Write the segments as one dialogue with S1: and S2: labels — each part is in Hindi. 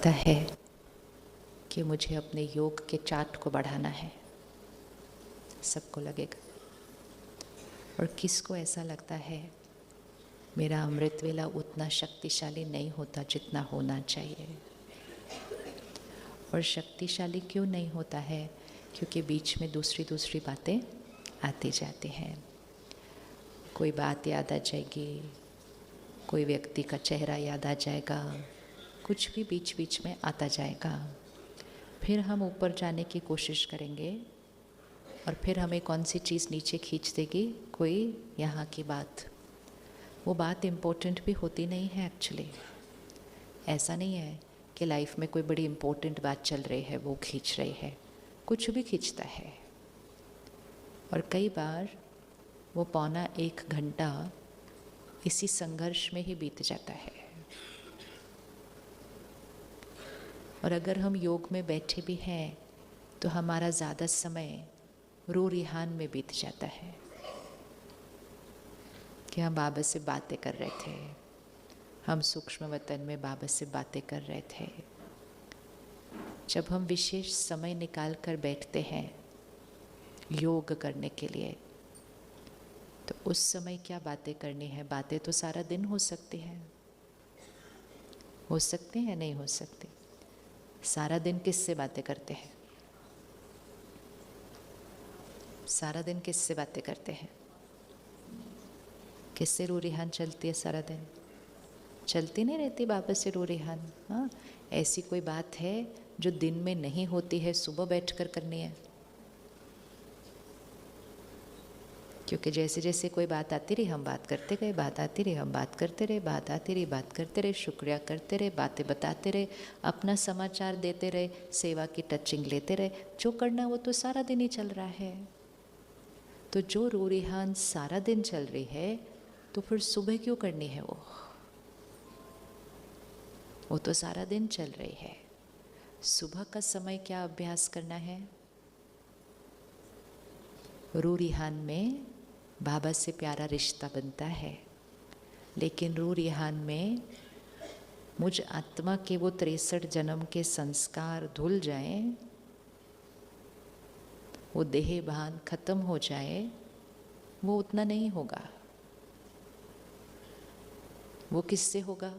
S1: लगता है कि मुझे अपने योग के चार्ट को बढ़ाना है, सबको लगेगा। और किसको ऐसा लगता है मेरा अमृत वेला उतना शक्तिशाली नहीं होता जितना होना चाहिए। और शक्तिशाली क्यों नहीं होता है? क्योंकि बीच में दूसरी बातें आती जाती हैं। कोई बात याद आ जाएगी, कोई व्यक्ति का चेहरा याद आ जाएगा, कुछ भी बीच बीच में आता जाएगा। फिर हम ऊपर जाने की कोशिश करेंगे और फिर हमें कौन सी चीज़ नीचे खींच देगी? कोई यहाँ की बात। वो बात इम्पोर्टेंट भी होती नहीं है एक्चुअली। ऐसा नहीं है कि लाइफ में कोई बड़ी इम्पोर्टेंट बात चल रही है वो खींच रही है, कुछ भी खींचता है। और कई बार वो पौना 1 घंटा इसी संघर्ष में ही बीत जाता है। और अगर हम योग में बैठे भी हैं तो हमारा ज़्यादा समय रो रिहान में बीत जाता है कि हम बाबा से बातें कर रहे थे, हम सूक्ष्म वतन में बाबा से बातें कर रहे थे। जब हम विशेष समय निकाल कर बैठते हैं योग करने के लिए, तो उस समय क्या बातें करनी है? बातें तो सारा दिन हो सकती हैं, हो सकते हैं, नहीं हो सकती। सारा दिन किससे बातें करते हैं? सारा दिन किससे बातें करते हैं? किससे रो रिहान चलती है सारा दिन? चलती नहीं रहती बाबा से रो रिहान। हाँ, ऐसी कोई बात है जो दिन में नहीं होती है, सुबह बैठकर करनी है? क्योंकि जैसे जैसे कोई बात आती रही हम बात करते गए, बात आती रही हम बात करते रहे, बात आती रही बात करते रहे, शुक्रिया करते रहे, बातें बताते रहे, अपना समाचार देते रहे, सेवा की टचिंग लेते रहे। जो करना वो तो सारा दिन ही चल रहा है। तो जो रो रिहान सारा दिन चल रही है, तो फिर सुबह क्यों करनी है? वो तो सारा दिन चल रही है। सुबह का समय क्या अभ्यास करना है? रो रिहान में बाबा से प्यारा रिश्ता बनता है, लेकिन रो रिहान में मुझ आत्मा के वो 63 जन्म के संस्कार धुल जाएं, वो देह भान खत्म हो जाए, वो उतना नहीं होगा। वो किससे होगा?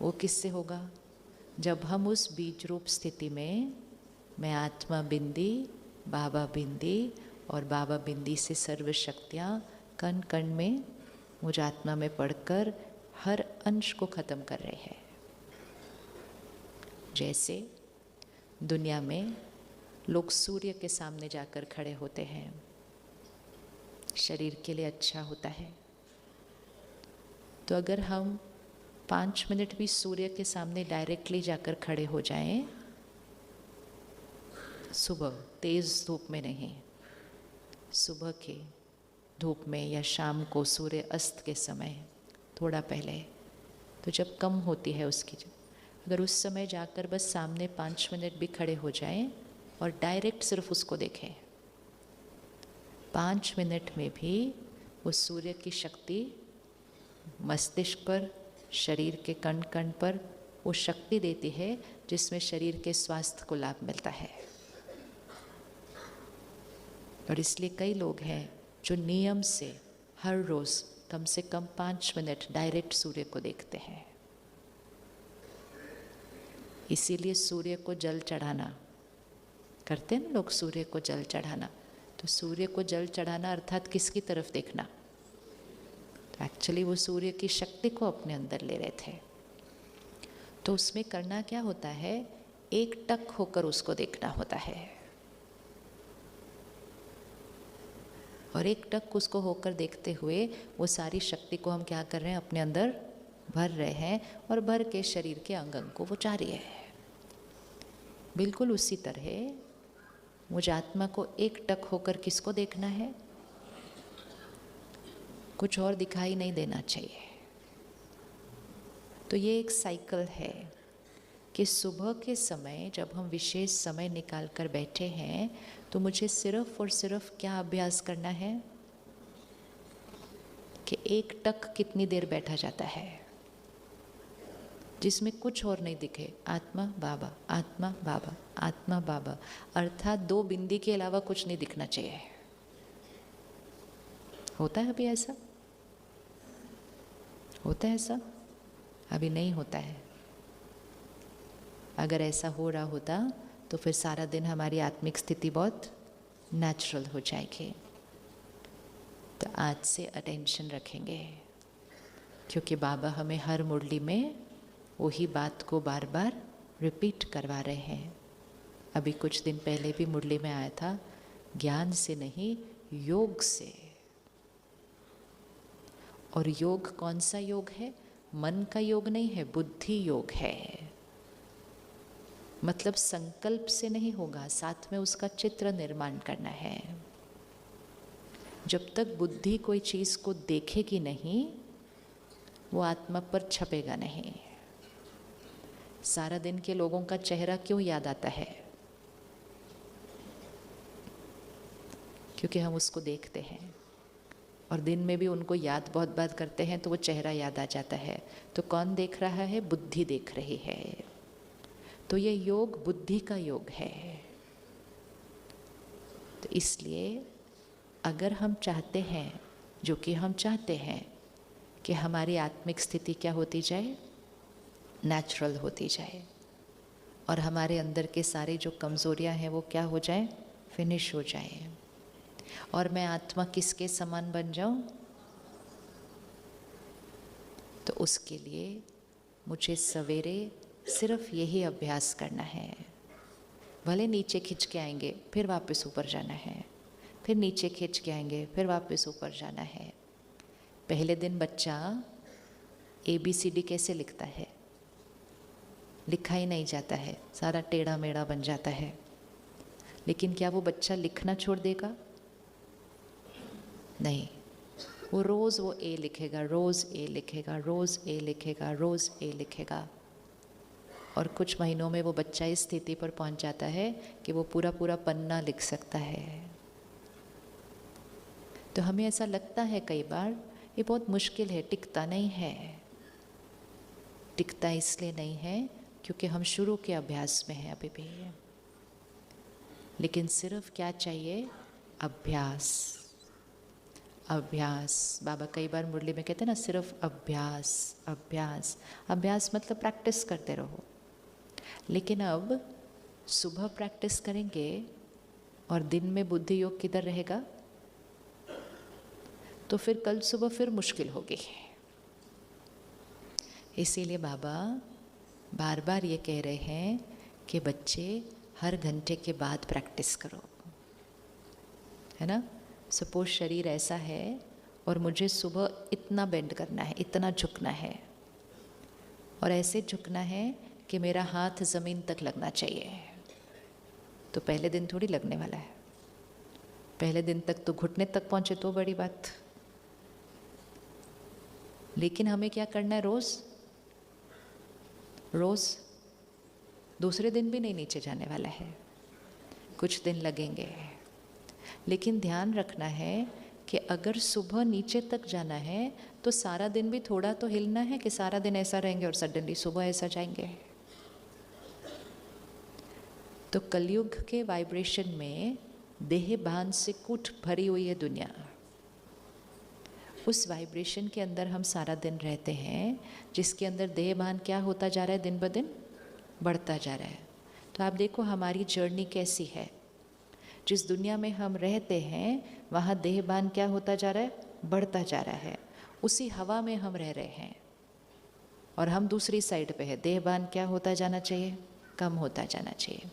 S1: वो किससे होगा? जब हम उस बीज रूप स्थिति में, मैं आत्मा बिंदी, बाबा बिंदी और बाबा बिंदी से सर्व शक्तियाँ कण कण में मुझ आत्मा में पढ़कर हर अंश को ख़त्म कर रहे हैं। जैसे दुनिया में लोग सूर्य के सामने जाकर खड़े होते हैं, शरीर के लिए अच्छा होता है। तो अगर हम 5 मिनट भी सूर्य के सामने डायरेक्टली जाकर खड़े हो जाएं, सुबह तेज़ धूप में नहीं, सुबह के धूप में या शाम को सूर्य अस्त के समय थोड़ा पहले, तो जब कम होती है उसकी, अगर उस समय जाकर बस सामने 5 मिनट भी खड़े हो जाएं और डायरेक्ट सिर्फ उसको देखें, 5 मिनट में भी उस सूर्य की शक्ति मस्तिष्क पर, शरीर के कण कण पर वो शक्ति देती है जिसमें शरीर के स्वास्थ्य को लाभ मिलता है। और इसलिए कई लोग हैं जो नियम से हर रोज़ कम से कम 5 मिनट डायरेक्ट सूर्य को देखते हैं। इसीलिए सूर्य को जल चढ़ाना करते हैं ना लोग, सूर्य को जल चढ़ाना। तो सूर्य को जल चढ़ाना अर्थात किसकी तरफ देखना? तो एक्चुअली वो सूर्य की शक्ति को अपने अंदर ले रहे थे। तो उसमें करना क्या होता है? एक टक होकर उसको देखना होता है, और एक टक उसको होकर देखते हुए वो सारी शक्ति को हम क्या कर रहे हैं? अपने अंदर भर रहे हैं, और भर के शरीर के अंग अंग को वो जा रही है। बिल्कुल उसी तरह मुझ आत्मा को एक टक होकर किसको देखना है? कुछ और दिखाई नहीं देना चाहिए। तो ये एक साइकिल है कि सुबह के समय जब हम विशेष समय निकाल कर बैठे हैं, तो मुझे सिर्फ और सिर्फ क्या अभ्यास करना है कि एक टक कितनी देर बैठा जाता है? जिसमें कुछ और नहीं दिखे, आत्मा बाबा, आत्मा बाबा, आत्मा बाबा, अर्थात दो बिंदी के अलावा कुछ नहीं दिखना चाहिए। होता है अभी ऐसा? होता है ऐसा? अभी नहीं होता है। अगर ऐसा हो रहा होता तो फिर सारा दिन हमारी आत्मिक स्थिति बहुत नेचुरल हो जाएगी। तो आज से अटेंशन रखेंगे, क्योंकि बाबा हमें हर मुरली में वही बात को बार बार रिपीट करवा रहे हैं। अभी कुछ दिन पहले भी मुरली में आया था, ज्ञान से नहीं योग से। और योग कौन सा योग है? मन का योग नहीं है, बुद्धि योग है। मतलब संकल्प से नहीं होगा, साथ में उसका चित्र निर्माण करना है। जब तक बुद्धि कोई चीज़ को देखेगी नहीं, वो आत्मा पर छपेगा नहीं। सारा दिन के लोगों का चेहरा क्यों याद आता है? क्योंकि हम उसको देखते हैं, और दिन में भी उनको याद बहुत बार करते हैं तो वो चेहरा याद आ जाता है। तो कौन देख रहा है? बुद्धि देख रही है। तो ये योग बुद्धि का योग है। तो इसलिए अगर हम चाहते हैं, जो कि हम चाहते हैं, कि हमारी आत्मिक स्थिति क्या होती जाए? नेचुरल होती जाए, और हमारे अंदर के सारे जो कमज़ोरियां हैं वो क्या हो जाए? फिनिश हो जाए, और मैं आत्मा किसके समान बन जाऊं? तो उसके लिए मुझे सवेरे सिर्फ यही अभ्यास करना है। भले नीचे खिंच के आएंगे, फिर वापस ऊपर जाना है, फिर नीचे खींच के आएंगे, फिर वापस ऊपर जाना है। पहले दिन बच्चा ABCD कैसे लिखता है? लिखा ही नहीं जाता है, सारा टेढ़ा मेढ़ा बन जाता है। लेकिन क्या वो बच्चा लिखना छोड़ देगा? नहीं, वो रोज़ वो A लिखेगा, रोज़ A लिखेगा, रोज़ A लिखेगा, रोज़ A लिखेगा। और कुछ महीनों में वो बच्चा इस स्थिति पर पहुंच जाता है कि वो पूरा पूरा पन्ना लिख सकता है। तो हमें ऐसा लगता है कई बार ये बहुत मुश्किल है, टिकता नहीं है। टिकता इसलिए नहीं है क्योंकि हम शुरू के अभ्यास में हैं अभी भी। लेकिन सिर्फ क्या चाहिए? अभ्यास। अभ्यास। बाबा कई बार मुरली में कहते हैं ना, सिर्फ अभ्यास अभ्यास। अभ्यास मतलब प्रैक्टिस करते रहो। लेकिन अब सुबह प्रैक्टिस करेंगे और दिन में बुद्धि योग किधर रहेगा? तो फिर कल सुबह फिर मुश्किल होगी। इसीलिए बाबा बार बार ये कह रहे हैं कि बच्चे हर घंटे के बाद प्रैक्टिस करो, है ना। सपोज शरीर ऐसा है और मुझे सुबह इतना बेंड करना है, इतना झुकना है, और ऐसे झुकना है कि मेरा हाथ ज़मीन तक लगना चाहिए। तो पहले दिन थोड़ी लगने वाला है, पहले दिन तक तो घुटने तक पहुँचे तो बड़ी बात। लेकिन हमें क्या करना है? रोज़ रोज़। दूसरे दिन भी नहीं नीचे जाने वाला है, कुछ दिन लगेंगे। लेकिन ध्यान रखना है कि अगर सुबह नीचे तक जाना है तो सारा दिन भी थोड़ा तो हिलना है, कि सारा दिन ऐसा रहेंगे और सडनली सुबह ऐसा जाएंगे। तो कलयुग के वाइब्रेशन में देह भान से कुछ भरी हुई है दुनिया। उस वाइब्रेशन के अंदर हम सारा दिन रहते हैं, जिसके अंदर देह भान क्या होता जा रहा है? दिन ब दिन बढ़ता जा रहा है। तो आप देखो हमारी जर्नी कैसी है। जिस दुनिया में हम रहते हैं वहाँ देह भान क्या होता जा रहा है? बढ़ता जा रहा है। उसी हवा में हम रह रहे हैं और हम दूसरी साइड पे है। देह भान क्या होता जाना चाहिए? कम होता जाना चाहिए।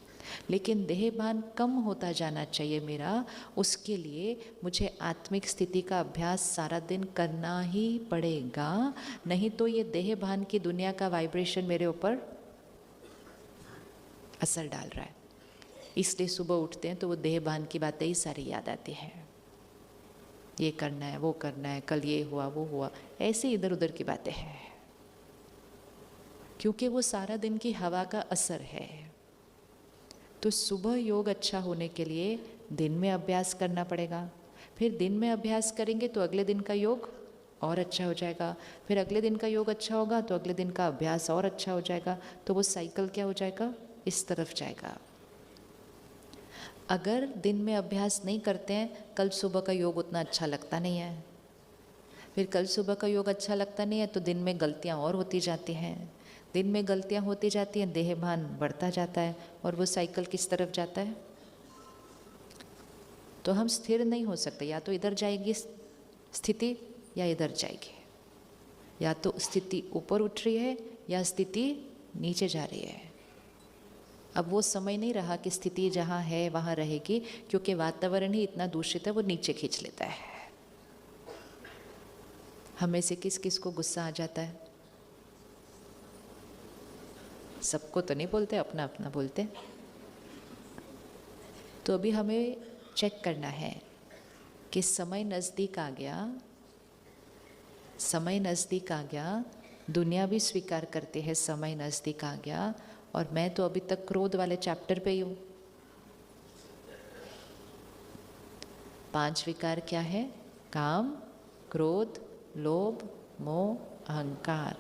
S1: लेकिन देह भान कम होता जाना चाहिए मेरा, उसके लिए मुझे आत्मिक स्थिति का अभ्यास सारा दिन करना ही पड़ेगा। नहीं तो ये देह भान की दुनिया का वाइब्रेशन मेरे ऊपर असर डाल रहा है। इसलिए सुबह उठते हैं तो वो देह भान की बातें ही सारी याद आती हैं। ये करना है, वो करना है, कल ये हुआ वो हुआ, ऐसे इधर उधर की बातें हैं, क्योंकि वो सारा दिन की हवा का असर है। तो सुबह योग अच्छा होने के लिए दिन में अभ्यास करना पड़ेगा। फिर दिन में अभ्यास करेंगे तो अगले दिन का योग और अच्छा हो जाएगा, फिर अगले दिन का योग अच्छा होगा तो अगले दिन का अभ्यास और अच्छा हो जाएगा, तो वो साइकिल क्या हो जाएगा, इस तरफ जाएगा। अगर दिन में अभ्यास नहीं करते हैं, कल सुबह का योग उतना अच्छा लगता नहीं है, फिर कल सुबह का योग अच्छा लगता नहीं है तो दिन में गलतियां और होती जाती हैं, दिन में गलतियां होती जाती हैं, देहभान बढ़ता जाता है और वो साइकिल किस तरफ जाता है। तो हम स्थिर नहीं हो सकते, या तो इधर जाएगी स्थिति या इधर जाएगी, या तो स्थिति ऊपर उठ रही है या स्थिति नीचे जा रही है। अब वो समय नहीं रहा कि स्थिति जहाँ है वहाँ रहेगी, क्योंकि वातावरण ही इतना दूषित है, वो नीचे खींच लेता है। हमें से किस किस को गुस्सा आ जाता है? सबको तो नहीं बोलते, अपना अपना बोलते। तो अभी हमें चेक करना है कि समय नज़दीक आ गया, समय नज़दीक आ गया, दुनिया भी स्वीकार करते हैं समय नज़दीक आ गया, और मैं तो अभी तक क्रोध वाले चैप्टर पे ही हूँ। 5 विकार क्या है? काम, क्रोध, लोभ, मोह, अहंकार।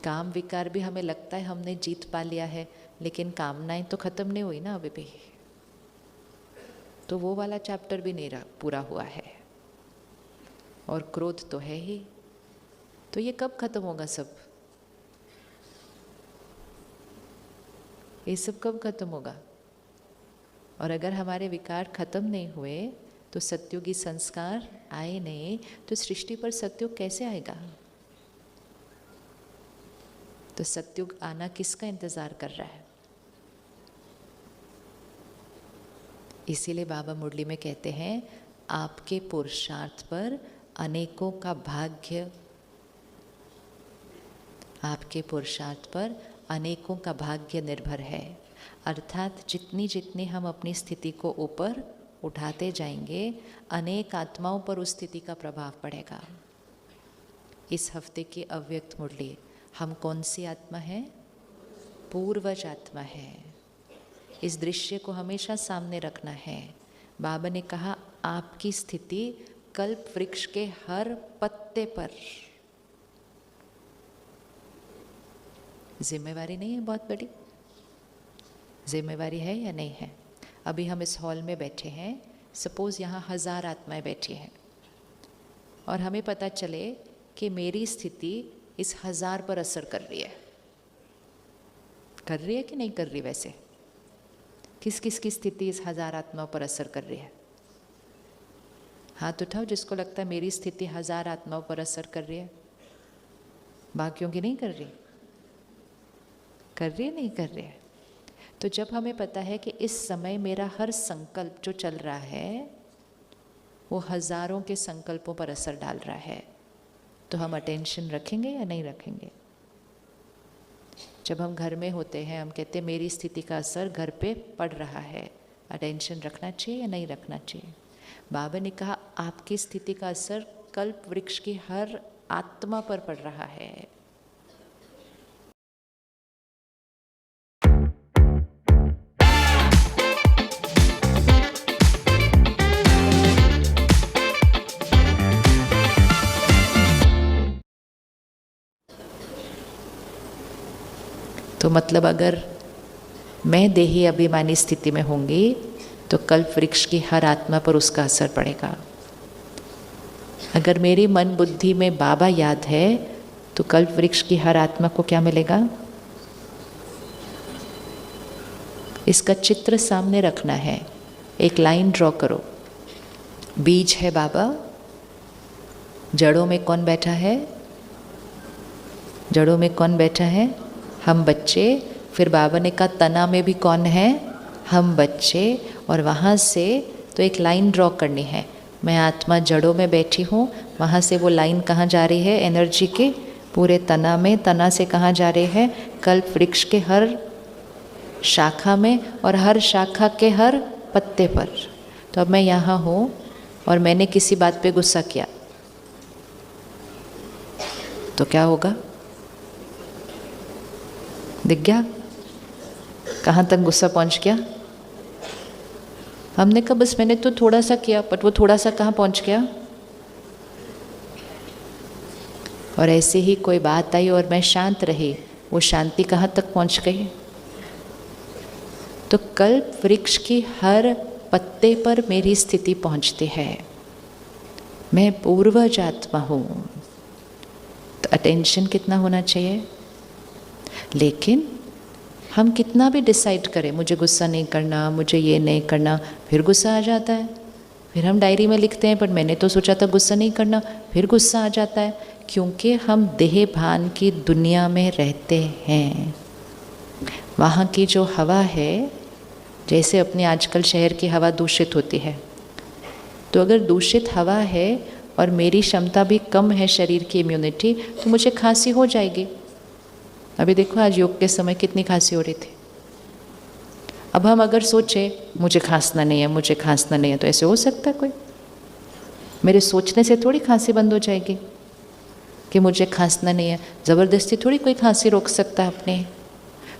S1: काम विकार भी हमें लगता है हमने जीत पा लिया है, लेकिन कामनाएं तो खत्म नहीं हुई ना अभी भी, तो वो वाला चैप्टर भी नहीं पूरा हुआ है। और क्रोध तो है ही, तो ये कब खत्म होगा सब? ये सब कब खत्म होगा? और अगर हमारे विकार खत्म नहीं हुए तो सत्युगी संस्कार आए नहीं, तो सृष्टि पर सत्युग कैसे आएगा? तो सत्युग आना किसका इंतजार कर रहा है? इसीलिए बाबा मुरली में कहते हैं, आपके पुरुषार्थ पर अनेकों का भाग्य, आपके पुरुषार्थ पर अनेकों का भाग्य निर्भर है। अर्थात जितनी जितनी हम अपनी स्थिति को ऊपर उठाते जाएंगे, अनेक आत्माओं पर उस स्थिति का प्रभाव पड़ेगा। इस हफ्ते की अव्यक्त मुरली, हम कौन सी आत्मा है? पूर्वज आत्मा है। इस दृश्य को हमेशा सामने रखना है। बाबा ने कहा, आपकी स्थिति कल्प वृक्ष के हर पत्ते पर। जिम्मेवारी नहीं है बहुत बड़ी? जिम्मेवारी है या नहीं है? अभी हम इस हॉल में बैठे हैं, सपोज यहाँ 1000 आत्माएं बैठी हैं, और हमें पता चले कि मेरी स्थिति इस 1000 पर असर कर रही है। कर रही है कि नहीं कर रही? वैसे किस किस की स्थिति इस 1000 आत्माओं पर असर कर रही है? हाथ उठाओ जिसको लगता है मेरी स्थिति 1000 आत्माओं पर असर कर रही है। बाकियों की नहीं कर रही? कर रही है, नहीं कर रही है? तो जब हमें पता है कि इस समय मेरा हर संकल्प जो चल रहा है वो हजारों के संकल्पों पर असर डाल रहा है, तो हम अटेंशन रखेंगे या नहीं रखेंगे? जब हम घर में होते हैं, हम कहते हैं मेरी स्थिति का असर घर पे पड़ रहा है, अटेंशन रखना चाहिए या नहीं रखना चाहिए? बाबा ने कहा, आपकी स्थिति का असर कल्प वृक्ष की हर आत्मा पर पड़ रहा है। तो मतलब अगर मैं देही अभिमानी स्थिति में होंगी तो कल्प वृक्ष की हर आत्मा पर उसका असर पड़ेगा। अगर मेरी मन बुद्धि में बाबा याद है तो कल्प वृक्ष की हर आत्मा को क्या मिलेगा? इसका चित्र सामने रखना है। एक लाइन ड्रॉ करो। बीज है बाबा, जड़ों में कौन बैठा है? जड़ों में कौन बैठा है? हम बच्चे। फिर बाबा ने कहा तना में भी कौन है? हम बच्चे। और वहाँ से तो एक लाइन ड्रॉ करनी है। मैं आत्मा जड़ों में बैठी हूँ, वहाँ से वो लाइन कहाँ जा रही है? एनर्जी के पूरे तना में। तना से कहाँ जा रही है? कल्प वृक्ष के हर शाखा में, और हर शाखा के हर पत्ते पर। तो अब मैं यहाँ हूँ और मैंने किसी बात पे गुस्सा किया तो क्या होगा? दिख गया कहाँ तक गुस्सा पहुँच गया? हमने कहा बस मैंने तो थोड़ा सा किया, बट वो थोड़ा सा कहाँ पहुँच गया? और ऐसे ही कोई बात आई और मैं शांत रही, वो शांति कहाँ तक पहुँच गई? तो कल्प वृक्ष की हर पत्ते पर मेरी स्थिति पहुँचती है। मैं पूर्वज आत्मा हूँ। तो अटेंशन कितना होना चाहिए? लेकिन हम कितना भी डिसाइड करें, मुझे गुस्सा नहीं करना, मुझे ये नहीं करना, फिर गुस्सा आ जाता है। फिर हम डायरी में लिखते हैं पर मैंने तो सोचा था गुस्सा नहीं करना, फिर गुस्सा आ जाता है, क्योंकि हम देह भान की दुनिया में रहते हैं। वहाँ की जो हवा है, जैसे अपने आजकल शहर की हवा दूषित होती है, तो अगर दूषित हवा है और मेरी क्षमता भी कम है शरीर की इम्यूनिटी, तो मुझे खांसी हो जाएगी। अभी देखो आज योग के समय कितनी खांसी हो रही थी। अब हम अगर सोचें मुझे खांसना नहीं है, मुझे खांसना नहीं है, तो ऐसे हो सकता है कोई? मेरे सोचने से थोड़ी खांसी बंद हो जाएगी कि मुझे खांसना नहीं है। ज़बरदस्ती थोड़ी कोई खांसी रोक सकता है अपने।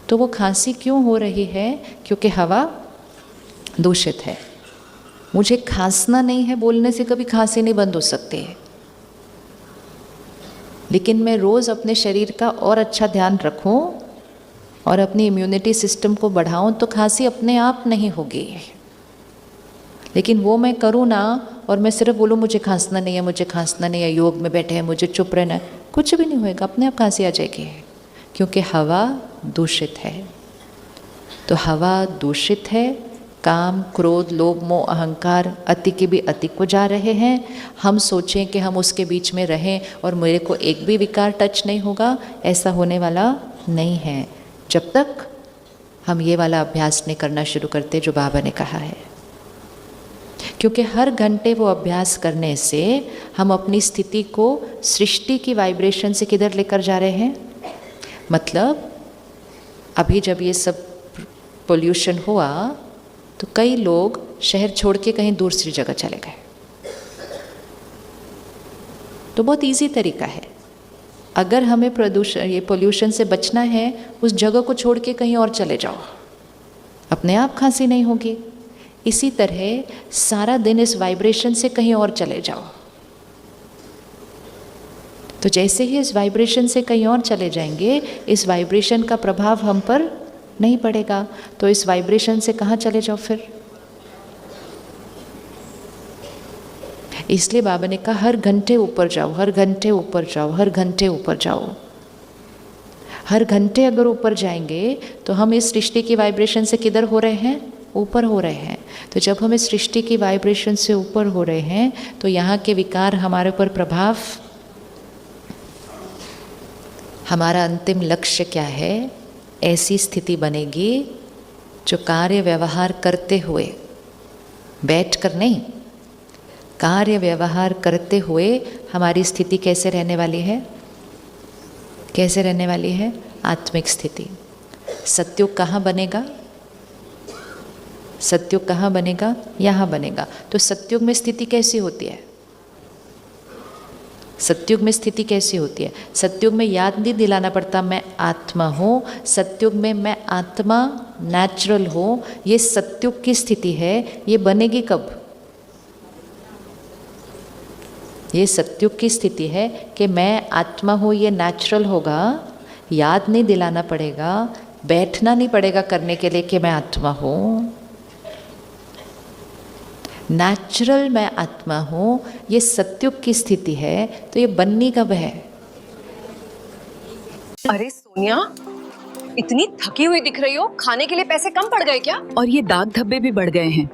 S1: तो वो खांसी क्यों हो रही है? क्योंकि हवा दूषित है। मुझे खांसना नहीं है बोलने से कभी खांसी नहीं बंद हो सकती है, लेकिन मैं रोज़ अपने शरीर का और अच्छा ध्यान रखूं और अपनी इम्यूनिटी सिस्टम को बढ़ाऊं तो खांसी अपने आप नहीं होगी। लेकिन वो मैं करूं ना और मैं सिर्फ बोलूं मुझे खांसना नहीं है, मुझे खांसना नहीं है, योग में बैठे हैं, मुझे चुप रहना है, कुछ भी नहीं होएगा, अपने आप खांसी आ जाएगी, क्योंकि हवा दूषित है। तो हवा दूषित है। काम, क्रोध, लोभ, मोह, अहंकार अति के भी अति को जा रहे हैं। हम सोचें कि हम उसके बीच में रहें और मेरे को एक भी विकार टच नहीं होगा, ऐसा होने वाला नहीं है जब तक हम ये वाला अभ्यास नहीं करना शुरू करते जो बाबा ने कहा है। क्योंकि हर घंटे वो अभ्यास करने से हम अपनी स्थिति को सृष्टि की वाइब्रेशन से किधर लेकर जा रहे हैं? मतलब अभी जब ये सब पोल्यूशन हुआ तो कई लोग शहर छोड़ के कहीं दूसरी जगह चले गए। तो बहुत इजी तरीका है, अगर हमें ये पोल्यूशन से बचना है, उस जगह को छोड़ के कहीं और चले जाओ, अपने आप खांसी नहीं होगी। इसी तरह सारा दिन इस वाइब्रेशन से कहीं और चले जाओ, तो जैसे ही इस वाइब्रेशन से कहीं और चले जाएंगे, इस वाइब्रेशन का प्रभाव हम पर नहीं पड़ेगा। तो इस वाइब्रेशन से कहाँ चले जाओ फिर? इसलिए बाबा ने कहा हर घंटे ऊपर जाओ, हर घंटे ऊपर जाओ, हर घंटे ऊपर जाओ। हर घंटे अगर ऊपर जाएंगे तो हम इस सृष्टि की वाइब्रेशन से किधर हो रहे हैं? ऊपर हो रहे हैं। तो जब हम इस सृष्टि की वाइब्रेशन से ऊपर हो रहे हैं तो यहाँ के विकार हमारे ऊपर प्रभाव, हमारा अंतिम लक्ष्य क्या है? ऐसी स्थिति बनेगी जो कार्य व्यवहार करते हुए, बैठकर नहीं, कार्य व्यवहार करते हुए हमारी स्थिति कैसे रहने वाली है? कैसे रहने वाली है? आत्मिक स्थिति। सत्युग कहाँ बनेगा? सत्युग कहाँ बनेगा? यहाँ बनेगा। तो सत्युग में स्थिति कैसी होती है? सत्युग में स्थिति कैसी होती है? सत्युग में याद नहीं दिलाना पड़ता मैं आत्मा हूँ। सत्युग में मैं आत्मा नेचुरल हूँ। ये सत्युग की स्थिति है। ये बनेगी कब? ये सत्युग की स्थिति है कि मैं आत्मा हूँ, ये नेचुरल होगा। याद नहीं दिलाना पड़ेगा, बैठना नहीं पड़ेगा करने के लिए कि मैं आत्मा हूँ। नेचुरल मैं आत्मा हूँ, ये सत्युग की स्थिति है। तो ये बननी कब है?
S2: अरे सोनिया, इतनी थकी हुई दिख रही हो, खाने के लिए पैसे कम पड़ गए क्या?
S3: और ये दाग धब्बे भी बढ़ गए हैं,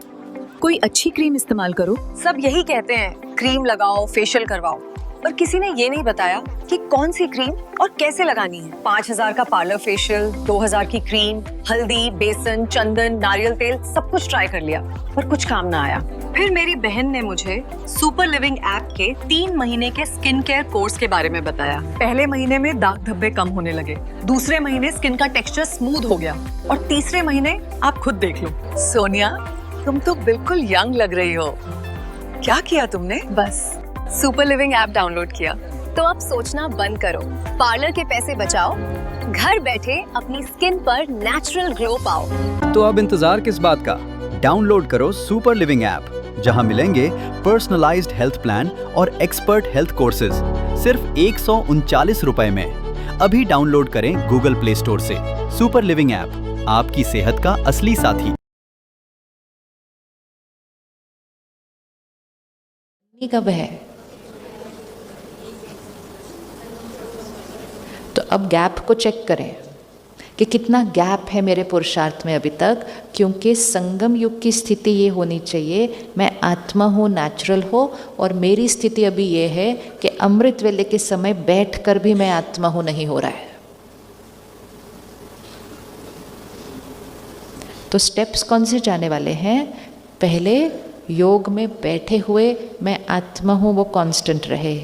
S3: कोई अच्छी क्रीम इस्तेमाल करो।
S2: सब यही कहते हैं, क्रीम लगाओ, फेशियल करवाओ, पर किसी ने ये नहीं बताया कि कौन सी क्रीम और कैसे लगानी है। 5000 का पार्लर फेशियल, 2000 की क्रीम, हल्दी, बेसन, चंदन, नारियल तेल, सब कुछ ट्राई कर लिया पर कुछ काम ना आया। फिर मेरी बहन ने मुझे सुपर लिविंग ऐप के 3 महीने के स्किन केयर कोर्स के बारे में बताया। पहले महीने में दाग धब्बे कम होने लगे, दूसरे महीने स्किन का टेक्सचर स्मूथ हो गया और तीसरे महीने आप खुद देख लो।
S3: सोनिया, तुम तो बिल्कुल यंग लग रही हो। क्या किया तुमने?
S2: बस सुपर लिविंग ऐप डाउनलोड किया।
S4: तो अब सोचना बंद करो, पार्लर के पैसे बचाओ, घर बैठे अपनी स्किन पर नेचुरल ग्लो पाओ।
S5: तो अब इंतजार किस बात का? डाउनलोड करो सुपर लिविंग ऐप, जहां मिलेंगे पर्सनलाइज्ड हेल्थ प्लान और एक्सपर्ट हेल्थ कोर्सेज। सिर्फ 139 रुपए में। अभी डाउनलोड करें गूगल प्ले स्टोर से सुपर लिविंग ऐप, आपकी सेहत का असली साथी।
S1: कब है? तो अब गैप को चेक करें कि कितना गैप है मेरे पुरुषार्थ में अभी तक, क्योंकि संगम युग की स्थिति ये होनी चाहिए, मैं आत्मा हूँ, नेचुरल हो, और मेरी स्थिति अभी ये है कि अमृत वेले के समय बैठकर भी मैं आत्मा हूँ नहीं हो रहा है। तो स्टेप्स कौन से जाने वाले हैं? पहले योग में बैठे हुए मैं आत्मा हूँ वो कांस्टेंट रहे,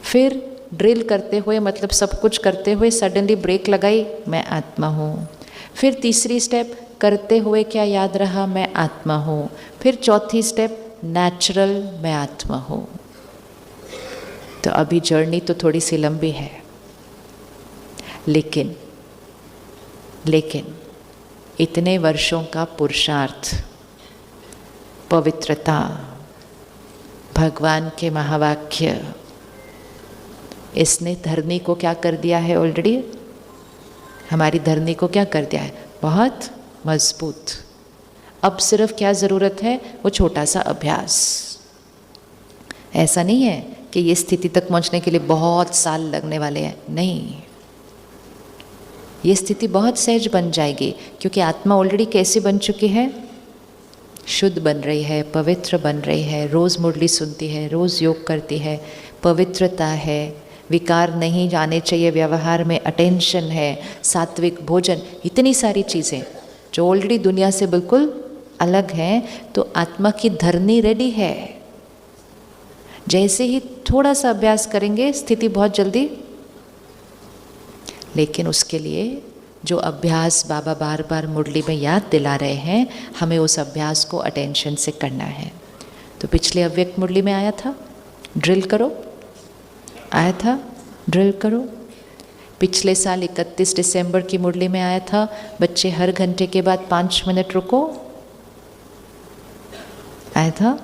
S1: फिर ड्रिल करते हुए मतलब सब कुछ करते हुए सडनली ब्रेक लगाई, मैं आत्मा हूँ, फिर तीसरी स्टेप करते हुए क्या याद रहा, मैं आत्मा हूँ, फिर चौथी स्टेप नेचुरल, मैं आत्मा हूँ। तो अभी जर्नी तो थोड़ी सी लंबी है, लेकिन इतने वर्षों का पुरुषार्थ, पवित्रता, भगवान के महावाक्य, इसने धरनी को क्या कर दिया है? ऑलरेडी हमारी धरनी को क्या कर दिया है? बहुत मजबूत। अब सिर्फ क्या ज़रूरत है? वो छोटा सा अभ्यास। ऐसा नहीं है कि ये स्थिति तक पहुंचने के लिए बहुत साल लगने वाले हैं, नहीं, ये स्थिति बहुत सहज बन जाएगी, क्योंकि आत्मा ऑलरेडी कैसी बन चुकी है? शुद्ध बन रही है, पवित्र बन रही है, रोज़ मुरली सुनती है, रोज़ योग करती है, पवित्रता है, विकार नहीं जाने चाहिए व्यवहार में, अटेंशन है, सात्विक भोजन, इतनी सारी चीज़ें जो ऑलरेडी दुनिया से बिल्कुल अलग हैं। तो आत्मा की धरनी रेडी है। जैसे ही थोड़ा सा अभ्यास करेंगे स्थिति बहुत जल्दी, लेकिन उसके लिए जो अभ्यास बाबा बार बार मुरली में याद दिला रहे हैं, हमें उस अभ्यास को अटेंशन से करना है। तो पिछले अव्यक्त मुरली में आया था, ड्रिल करो, आया था, ड्रिल करो। पिछले साल 31 दिसंबर की मुरली में आया था, बच्चे हर घंटे के बाद 5 मिनट रुको, आया था।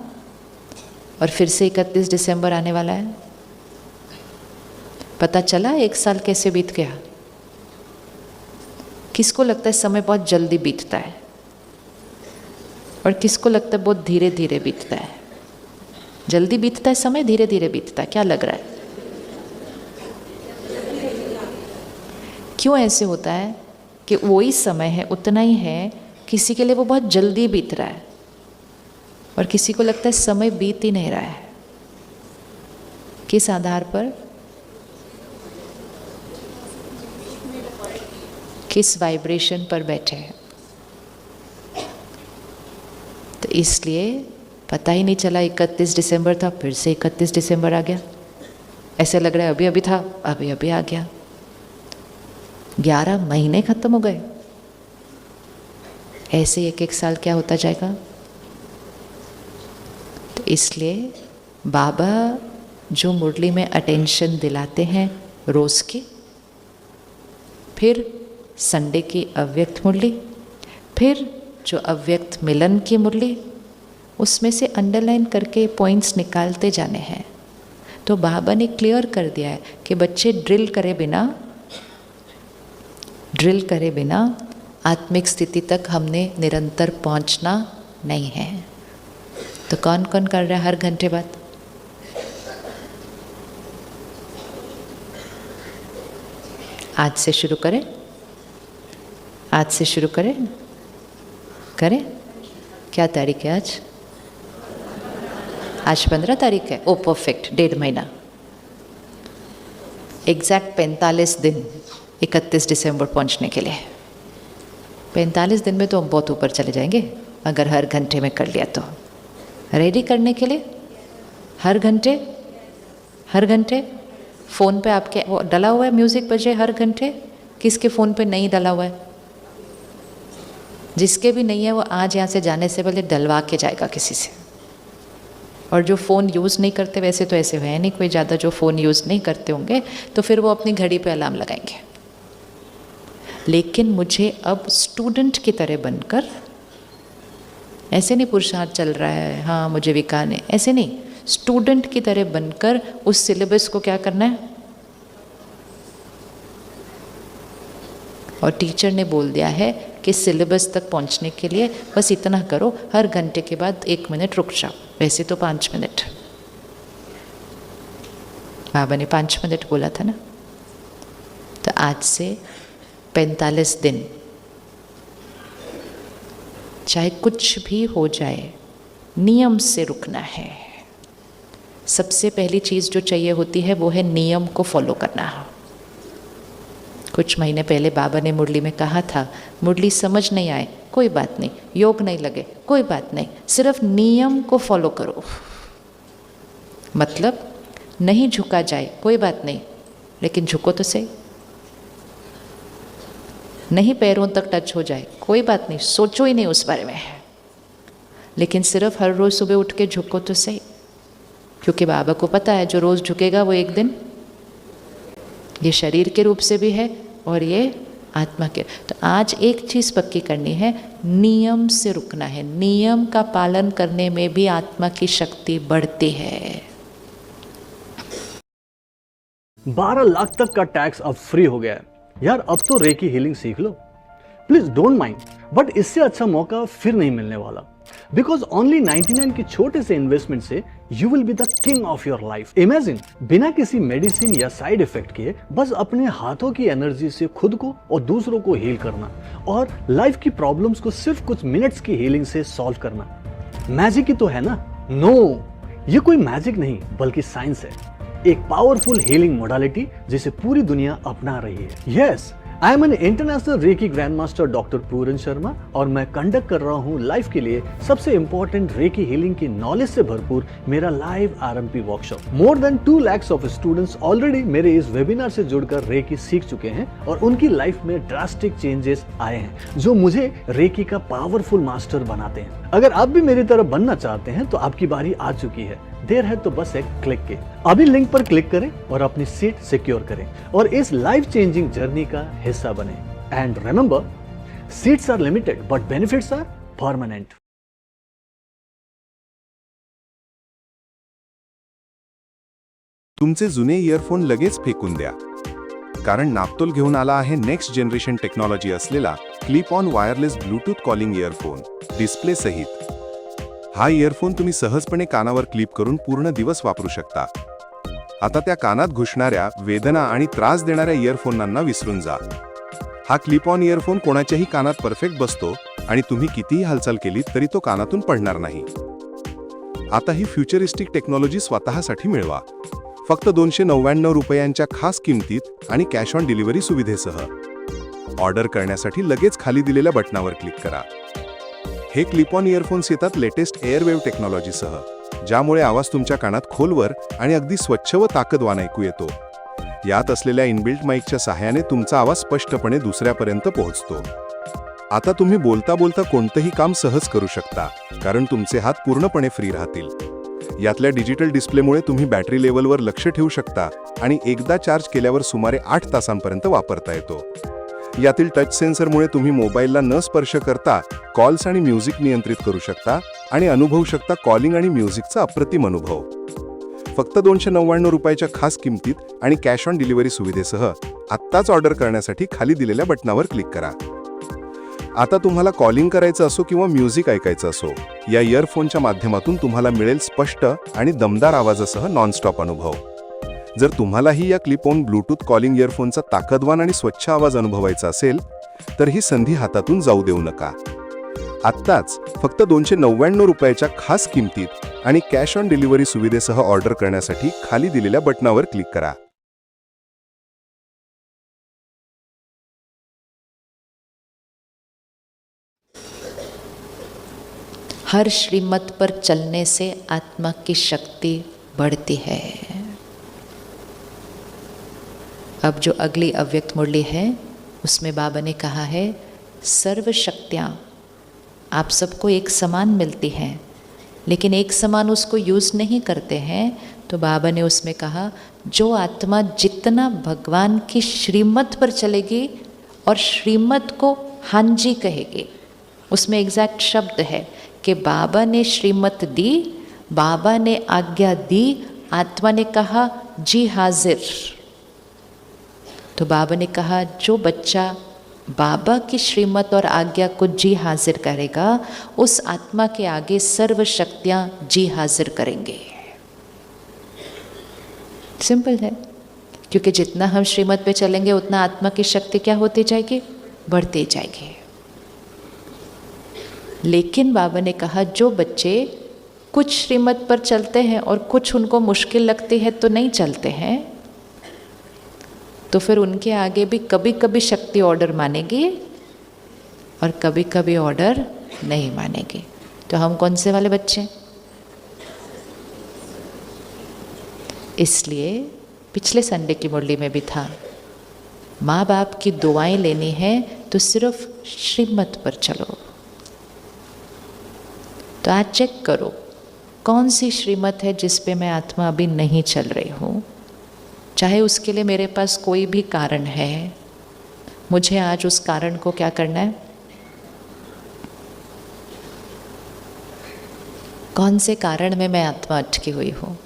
S1: और फिर से 31 दिसंबर आने वाला है। पता चला 1 साल कैसे बीत गया? किसको लगता है समय बहुत जल्दी बीतता है, और किसको लगता है बहुत धीरे धीरे बीतता है? जल्दी बीतता है समय, धीरे धीरे बीतता है? क्या लग रहा है? क्यों ऐसे होता है कि वही समय है, उतना ही है, किसी के लिए वो बहुत जल्दी बीत रहा है और किसी को लगता है समय बीत ही नहीं रहा है? किस आधार पर? किस वाइब्रेशन पर बैठे हैं? तो इसलिए पता ही नहीं चला 31 दिसंबर था, फिर से 31 दिसंबर आ गया। ऐसे लग रहा है अभी अभी था, अभी अभी आ गया। 11 महीने खत्म हो गए। ऐसे एक साल क्या होता जाएगा? तो इसलिए बाबा जो मुरली में अटेंशन दिलाते हैं रोज़ की, फिर संडे की अव्यक्त मुरली, फिर जो अव्यक्त मिलन की मुरली, उसमें से अंडरलाइन करके पॉइंट्स निकालते जाने हैं। तो बाबा ने क्लियर कर दिया है कि बच्चे ड्रिल करे बिना आत्मिक स्थिति तक हमने निरंतर पहुंचना नहीं है। तो कौन कौन कर रहा है हर घंटे बाद? आज से शुरू करें, आज से शुरू करें, करें। क्या तारीख है आज? आज 15 तारीख है। ओ परफेक्ट, 1.5 महीना, एग्जैक्ट 45 दिन 31 दिसंबर पहुंचने के लिए। 45 दिन में तो हम बहुत ऊपर चले जाएंगे अगर हर घंटे में कर लिया तो। रेडी करने के लिए हर घंटे फ़ोन पे आपके डला हुआ है, म्यूज़िक बजे हर घंटे। किसके फ़ोन पे नहीं डला हुआ है? जिसके भी नहीं है वो आज यहाँ से जाने से पहले डलवा के जाएगा किसी से। और जो फ़ोन यूज़ नहीं करते, वैसे तो ऐसे है नहीं कोई ज़्यादा जो फ़ोन यूज़ नहीं करते होंगे, तो फिर वो अपनी घड़ी पे अलार्म लगाएंगे। लेकिन मुझे अब स्टूडेंट की तरह बनकर, ऐसे नहीं पुरुषार्थ चल रहा है, हाँ मुझे विकार नहीं, ऐसे नहीं, स्टूडेंट की तरह बनकर उस सिलेबस को क्या करना है। और टीचर ने बोल दिया है कि सिलेबस तक पहुंचने के लिए बस इतना करो, हर घंटे के बाद 1 मिनट रुक जाओ, वैसे तो 5 मिनट। बाबा ने 5 मिनट बोला था ना। तो आज से 45 दिन चाहे कुछ भी हो जाए, नियम से रुकना है। सबसे पहली चीज़ जो चाहिए होती है वो है नियम को फॉलो करना। कुछ महीने पहले बाबा ने मुरली में कहा था, मुरली समझ नहीं आए कोई बात नहीं, योग नहीं लगे कोई बात नहीं, सिर्फ नियम को फॉलो करो। मतलब नहीं झुका जाए कोई बात नहीं, लेकिन झुको तो सही। नहीं पैरों तक टच हो जाए कोई बात नहीं, सोचो ही नहीं उस बारे में, लेकिन सिर्फ हर रोज़ सुबह उठ के झुको तो सही। क्योंकि बाबा को पता है जो रोज़ झुकेगा वो एक दिन ये शरीर के रूप से भी है और ये आत्मा के। तो आज एक चीज़ पक्की करनी है, नियम से रुकना है। नियम का पालन करने में भी आत्मा की शक्ति बढ़ती है।
S6: 12 लाख तक का टैक्स अब फ्री हो गया है यार। अब तो रेकी हीलिंग सीख लो, प्लीज डोंट माइंड। बट इससे अच्छा मौका फिर नहीं मिलने वाला, बिकॉज ओनली 99 के छोटे से इन्वेस्टमेंट से you will be the king of your life. Imagine, बिना किसी मेडिसिन या साइड इफेक्ट के बस अपने हाथों की एनर्जी से खुद को और दूसरों को हील करना, और लाइफ की प्रॉब्लम्स को सिर्फ कुछ मिनट्स की हीलिंग से सॉल्व करना। मैजिक ही तो है ना? नो, ये कोई मैजिक नहीं बल्कि साइंस है, एक पावरफुल हीलिंग मोडालिटी जिसे पूरी दुनिया अपना रही है। Yes, I am an international reiki grand master doctor Puran Sharma, और मैं कंडक्ट कर रहा हूँ लाइफ के लिए सबसे इंपॉर्टेंट रेकी हीलिंग की नॉलेज से भरपूर मेरा live RMP workshop. More than 2 lakhs of students already मेरे इस वेबिनार से जुड़कर रेकी सीख चुके हैं, और उनकी लाइफ में ड्रास्टिक चेंजेस आए हैं जो मुझे रेकी का पावरफुल मास्टर बनाते हैं। अगर आप भी मेरी तरह बनना चाहते हैं तो आपकी बारी आ चुकी है। देर है तो बस एक क्लिक के अभी लिंक पर क्लिक करें और अपनी सीट सिक्योर करें और इस लाइफ चेंजिंग जर्नी का हिस्सा बने। And remember, seats are limited but benefits are permanent.
S7: तुमचे जुने इयरफोन लगेच फेकून द्या, कारण नापतोल घेऊन आला आहे नेक्स्ट जनरेशन टेक्नॉलॉजी असलेला clip on wireless Bluetooth calling earphone display सहित। हा इयरफोन तुम्ही सहजपणे कानावर क्लिप करून पूर्ण दिवस वापरू शकता। आता त्या कानात घुसणाऱ्या वेदना आणि त्रास देणाऱ्या इयरफोनांना विसरून जा। हा क्लिप ऑन इयरफोन कोणाच्याही कानात परफेक्ट बसतो आणि तुम्ही कितीही हालचाल केली तरी तो कानातून पडणार नाही। आता ही फ्युचरिस्टिक टेक्नॉलॉजी स्वतःसाठी मिळवा, फक्त 299 रुपयांच्या खास किमतीत आणि कॅश ऑन डिलिव्हरी सुविधेसह। ऑर्डर करण्यासाठी लगेच खाली दिलेल्या बटनावर क्लिक करा। हे क्लिप ऑन इयरफोन्स येतात लेटेस्ट एअरवेव्ह टेक्नॉलॉजीसह, ज्यामुळे आवाज तुमच्या कानात खोलवर आणि अगदी स्वच्छ व ताकदवान ऐकू येतो। यात असलेल्या इनबिल्ट माईकच्या सहाय्याने तुमचा आवाज स्पष्टपणे दुसऱ्यापर्यंत पोहोचतो। आता तुम्ही बोलता बोलता कोणतेही काम सहज करू शकता, कारण तुमचे हात पूर्णपणे फ्री राहतील। यातल्या डिजिटल डिस्प्लेमुळे तुम्ही बॅटरी लेवलवर लक्ष ठेवू शकता आणि एकदा चार्ज केल्यावर सुमारे 8 तासांपर्यंत वापरता येतो। यातील टच सेन्सरमुळे तुम्ही मोबाईलला न स्पर्श करता कॉल्स आणि म्युझिक नियंत्रित करू शकता आणि अनुभवू शकता कॉलिंग आणि म्युझिकचा अप्रतिम अनुभव। फक्त 299 रुपयाच्या खास किमतीत आणि कॅश ऑन डिलिव्हरी सुविधेसह आत्ताच ऑर्डर करण्यासाठी खाली दिलेल्या बटनावर क्लिक करा। आता तुम्हाला कॉलिंग करायचं असो किंवा म्युझिक ऐकायचं असो, या इयरफोनच्या माध्यमातून तुम्हाला मिळेल स्पष्ट आणि दमदार आवाजासह नॉनस्टॉप अनुभव। जर तुम्हालाही या क्लिप ऑन ब्लूटूथ कॉलिंग इयरफोनचा ताकदवान आणि स्वच्छ आवाज अनुभवायचा असेल तर ही संधी हातातून जाऊ देऊ नका। आत्ताच फक्त 299 रुपयाच्या खास किमतीत आणि कॅश ऑन डिलिव्हरी सुविधेसह ऑर्डर करण्यासाठी खाली दिलेल्या बटनावर क्लिक करा।
S1: हर श्रीमत पर चलने से आत्मा की शक्ति बढ़ती है। अब जो अगली अव्यक्त मुरली है उसमें बाबा ने कहा है, सर्व शक्तियाँ आप सबको एक समान मिलती हैं, लेकिन एक समान उसको यूज़ नहीं करते हैं। तो बाबा ने उसमें कहा, जो आत्मा जितना भगवान की श्रीमत पर चलेगी और श्रीमत को हाँ जी कहेगी, उसमें एग्जैक्ट शब्द है कि बाबा ने श्रीमत दी, बाबा ने आज्ञा दी, आत्मा ने कहा जी हाजिर। तो बाबा ने कहा जो बच्चा बाबा की श्रीमत और आज्ञा को जी हाजिर करेगा, उस आत्मा के आगे सर्व शक्तियां जी हाजिर करेंगे। सिंपल है, क्योंकि जितना हम श्रीमत पे चलेंगे उतना आत्मा की शक्ति क्या होती जाएगी, बढ़ती जाएगी। लेकिन बाबा ने कहा जो बच्चे कुछ श्रीमत पर चलते हैं और कुछ उनको मुश्किल लगती है तो नहीं चलते हैं, तो फिर उनके आगे भी कभी कभी शक्ति ऑर्डर मानेगी और कभी कभी ऑर्डर नहीं मानेगी। तो हम कौन से वाले बच्चे? इसलिए पिछले संडे की मुरली में भी था, माँ बाप की दुआएं लेनी है तो सिर्फ श्रीमत पर चलो। तो आज चेक करो कौन सी श्रीमत है जिस पे मैं आत्मा अभी नहीं चल रही हूँ। चाहे उसके लिए मेरे पास कोई भी कारण है, मुझे आज उस कारण को क्या करना है, कौन से कारण में मैं आत्मा अटकी हुई हूँ।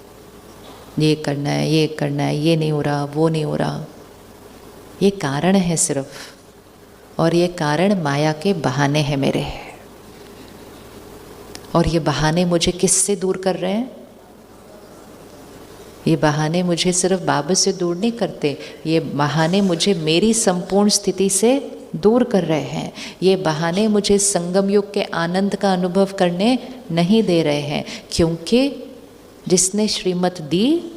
S1: ये करना है, ये करना है, ये नहीं हो रहा, वो नहीं हो रहा। ये कारण है सिर्फ, और ये कारण माया के बहाने हैं मेरे। और ये बहाने मुझे किससे दूर कर रहे हैं? ये बहाने मुझे सिर्फ बाबा से दूर नहीं करते, ये बहाने मुझे मेरी संपूर्ण स्थिति से दूर कर रहे हैं। ये बहाने मुझे संगम युग के आनंद का अनुभव करने नहीं दे रहे हैं, क्योंकि जिसने श्रीमत दी,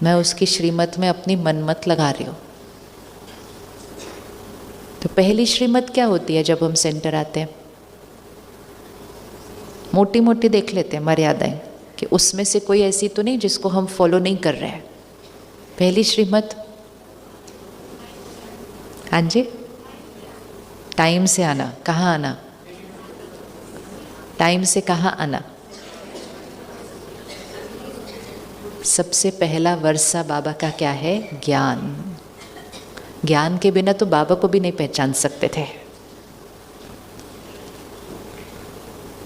S1: मैं उसकी श्रीमत में अपनी मनमत लगा रही हूँ। तो पहली श्रीमत क्या होती है जब हम सेंटर आते हैं? मोटी मोटी देख लेते हैं मर्यादाएं, कि उसमें से कोई ऐसी तो नहीं जिसको हम फॉलो नहीं कर रहे हैं। पहली श्रीमत, हाँ जी, टाइम से आना। कहाँ आना? टाइम से कहाँ आना? सबसे पहला वर्षा बाबा का क्या है? ज्ञान। ज्ञान के बिना तो बाबा को भी नहीं पहचान सकते थे।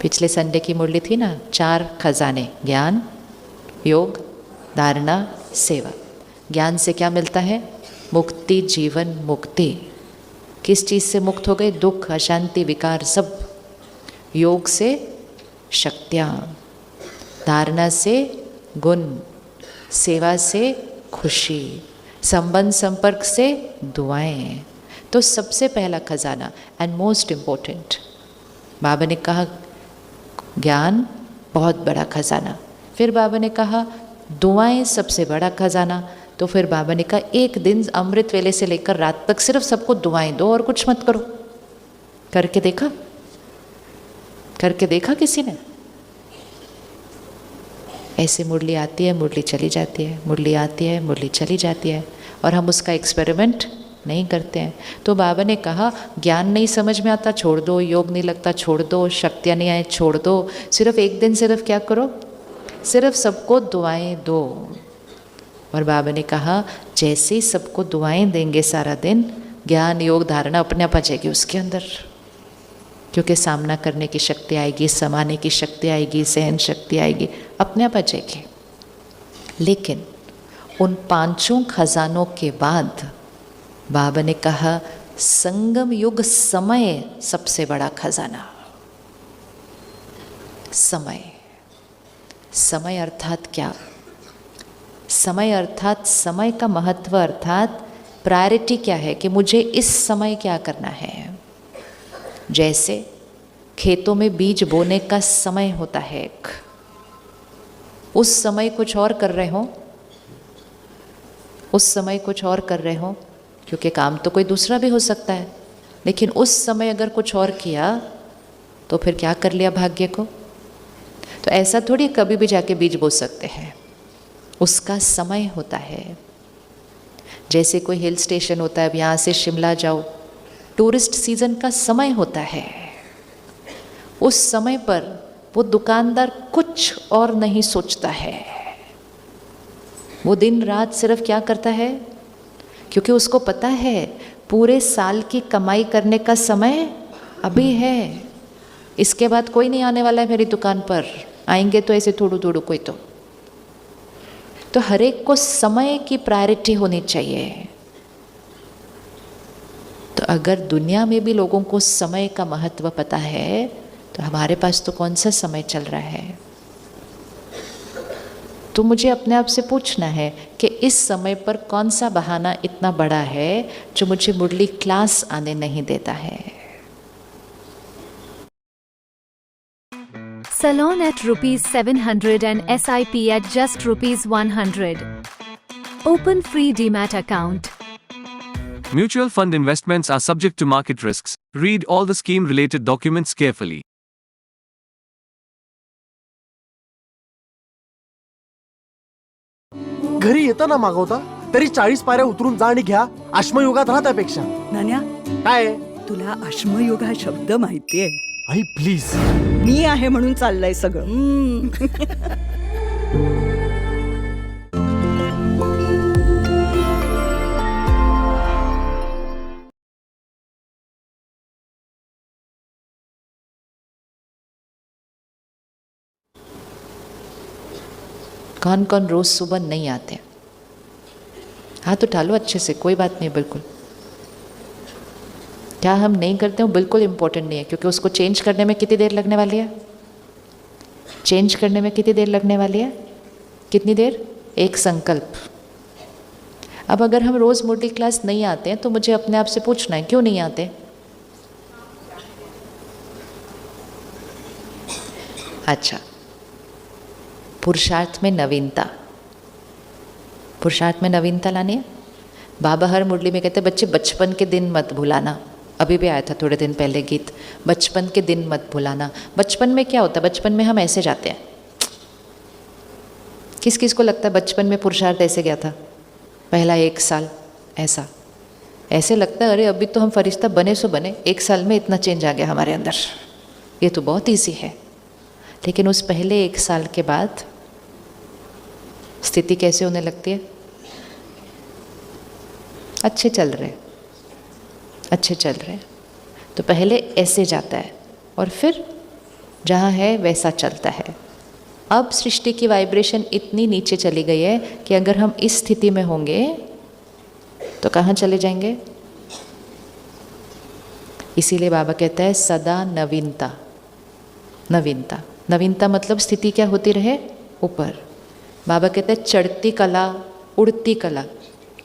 S1: पिछले संडे की मुरली थी ना, 4 खजाने, ज्ञान, योग, धारणा, सेवा। ज्ञान से क्या मिलता है? मुक्ति, जीवन मुक्ति। किस चीज़ से मुक्त हो गए? दुख, अशांति, विकार सब। योग से शक्तियाँ, धारणा से गुण, सेवा से खुशी, संबंध संपर्क से दुआएं। तो सबसे पहला खजाना एंड मोस्ट इम्पोर्टेंट, बाबा ने कहा ज्ञान बहुत बड़ा खजाना। फिर बाबा ने कहा दुआएं सबसे बड़ा खजाना। तो फिर बाबा ने कहा एक दिन अमृत वेले से लेकर रात तक सिर्फ सबको दुआएं दो और कुछ मत करो। करके देखा? करके देखा किसी ने? ऐसे मुरली आती है, मुरली चली जाती है, मुरली आती है, मुरली चली जाती है, और हम उसका एक्सपेरिमेंट नहीं करते हैं। तो बाबा ने कहा ज्ञान नहीं समझ में आता, छोड़ दो। योग नहीं लगता, छोड़ दो। शक्तियाँ नहीं आए, छोड़ दो। सिर्फ एक दिन सिर्फ क्या करो? सिर्फ सबको दुआएं दो। और बाबा ने कहा जैसे ही सबको दुआएं देंगे सारा दिन, ज्ञान, योग, धारणा अपने आप आ जाएगी उसके अंदर, क्योंकि सामना करने की शक्ति आएगी, समाने की शक्ति आएगी, सहन शक्ति आएगी, अपने आप आ जाएगी। लेकिन उन 5 खजानों के बाद बाबा ने कहा संगम युग समय सबसे बड़ा खजाना। समय, समय अर्थात क्या? समय अर्थात समय का महत्व, अर्थात प्रायोरिटी क्या है कि मुझे इस समय क्या करना है। जैसे खेतों में बीज बोने का समय होता है एक, उस समय कुछ और कर रहे हो, उस समय कुछ और कर रहे हो, क्योंकि काम तो कोई दूसरा भी हो सकता है, लेकिन उस समय अगर कुछ और किया तो फिर क्या कर लिया भाग्य को। तो ऐसा थोड़ी कभी भी जाके बीज बो सकते हैं, उसका समय होता है। जैसे कोई हिल स्टेशन होता है, अब यहाँ से शिमला जाओ, टूरिस्ट सीजन का समय होता है। उस समय पर वो दुकानदार कुछ और नहीं सोचता है, वो दिन रात सिर्फ क्या करता है, क्योंकि उसको पता है पूरे साल की कमाई करने का समय अभी है, इसके बाद कोई नहीं आने वाला है मेरी दुकान पर। आएंगे तो ऐसे थोड़ू थोड़ू कोई तो हर एक को समय की प्रायोरिटी होनी चाहिए। तो अगर दुनिया में भी लोगों को समय का महत्व पता है तो हमारे पास तो कौन सा समय चल रहा है। तो मुझे अपने आप से पूछना है कि इस समय पर कौन सा बहाना इतना बड़ा है जो मुझे मुरली क्लास आने नहीं देता है।
S8: Salon at ₹700 and SIP at just ₹100. Open free Demat account.
S9: Mutual fund investments are subject to market risks. Read all the scheme related documents carefully.
S10: घरी येताना मागवता तरी 40 पायऱ्या उतरून जा आणि घ्या. अश्मयुगात राहा त्यापेक्षा.
S3: नान्या,
S10: काय
S3: तुला अश्मयुग हा शब्द माहितीये?
S10: आई प्लीज.
S3: मी आहे म्हणून चाललंय सगळं.
S1: कौन कौन रोज़ सुबह नहीं आते? हाथ उठा लो अच्छे से, कोई बात नहीं। बिल्कुल क्या हम नहीं करते हो बिल्कुल इम्पोर्टेंट नहीं है, क्योंकि उसको चेंज करने में कितनी देर लगने वाली है? चेंज करने में कितनी देर लगने वाली है? कितनी देर? एक संकल्प। अब अगर हम रोज़ मुरली क्लास नहीं आते हैं तो मुझे अपने आप से पूछना है क्यों नहीं आते? अच्छा, पुरुषार्थ में नवीनता, पुरुषार्थ में नवीनता लानी है। बाबा हर मुरली में कहते बच्चे बचपन के दिन मत भुलाना। अभी भी आया था थोड़े दिन पहले गीत, बचपन के दिन मत भुलाना। बचपन में क्या होता है? बचपन में हम ऐसे जाते हैं। किस किस को लगता है बचपन में पुरुषार्थ ऐसे गया था? पहला 1 साल ऐसा ऐसे लगता है अरे अभी तो हम फरिश्ता बने सो बने, 1 साल में इतना चेंज आ गया हमारे अंदर, ये तो बहुत ईजी है। लेकिन उस पहले 1 साल के बाद स्थिति कैसे होने लगती है? अच्छे चल रहे, अच्छे चल रहे, तो पहले ऐसे जाता है और फिर जहाँ है वैसा चलता है। अब सृष्टि की वाइब्रेशन इतनी नीचे चली गई है कि अगर हम इस स्थिति में होंगे तो कहाँ चले जाएंगे? इसीलिए बाबा कहता है सदा नवीनता। नवीनता, नवीनता मतलब स्थिति क्या होती रहे? ऊपर। बाबा कहते हैं चढ़ती कला, उड़ती कला,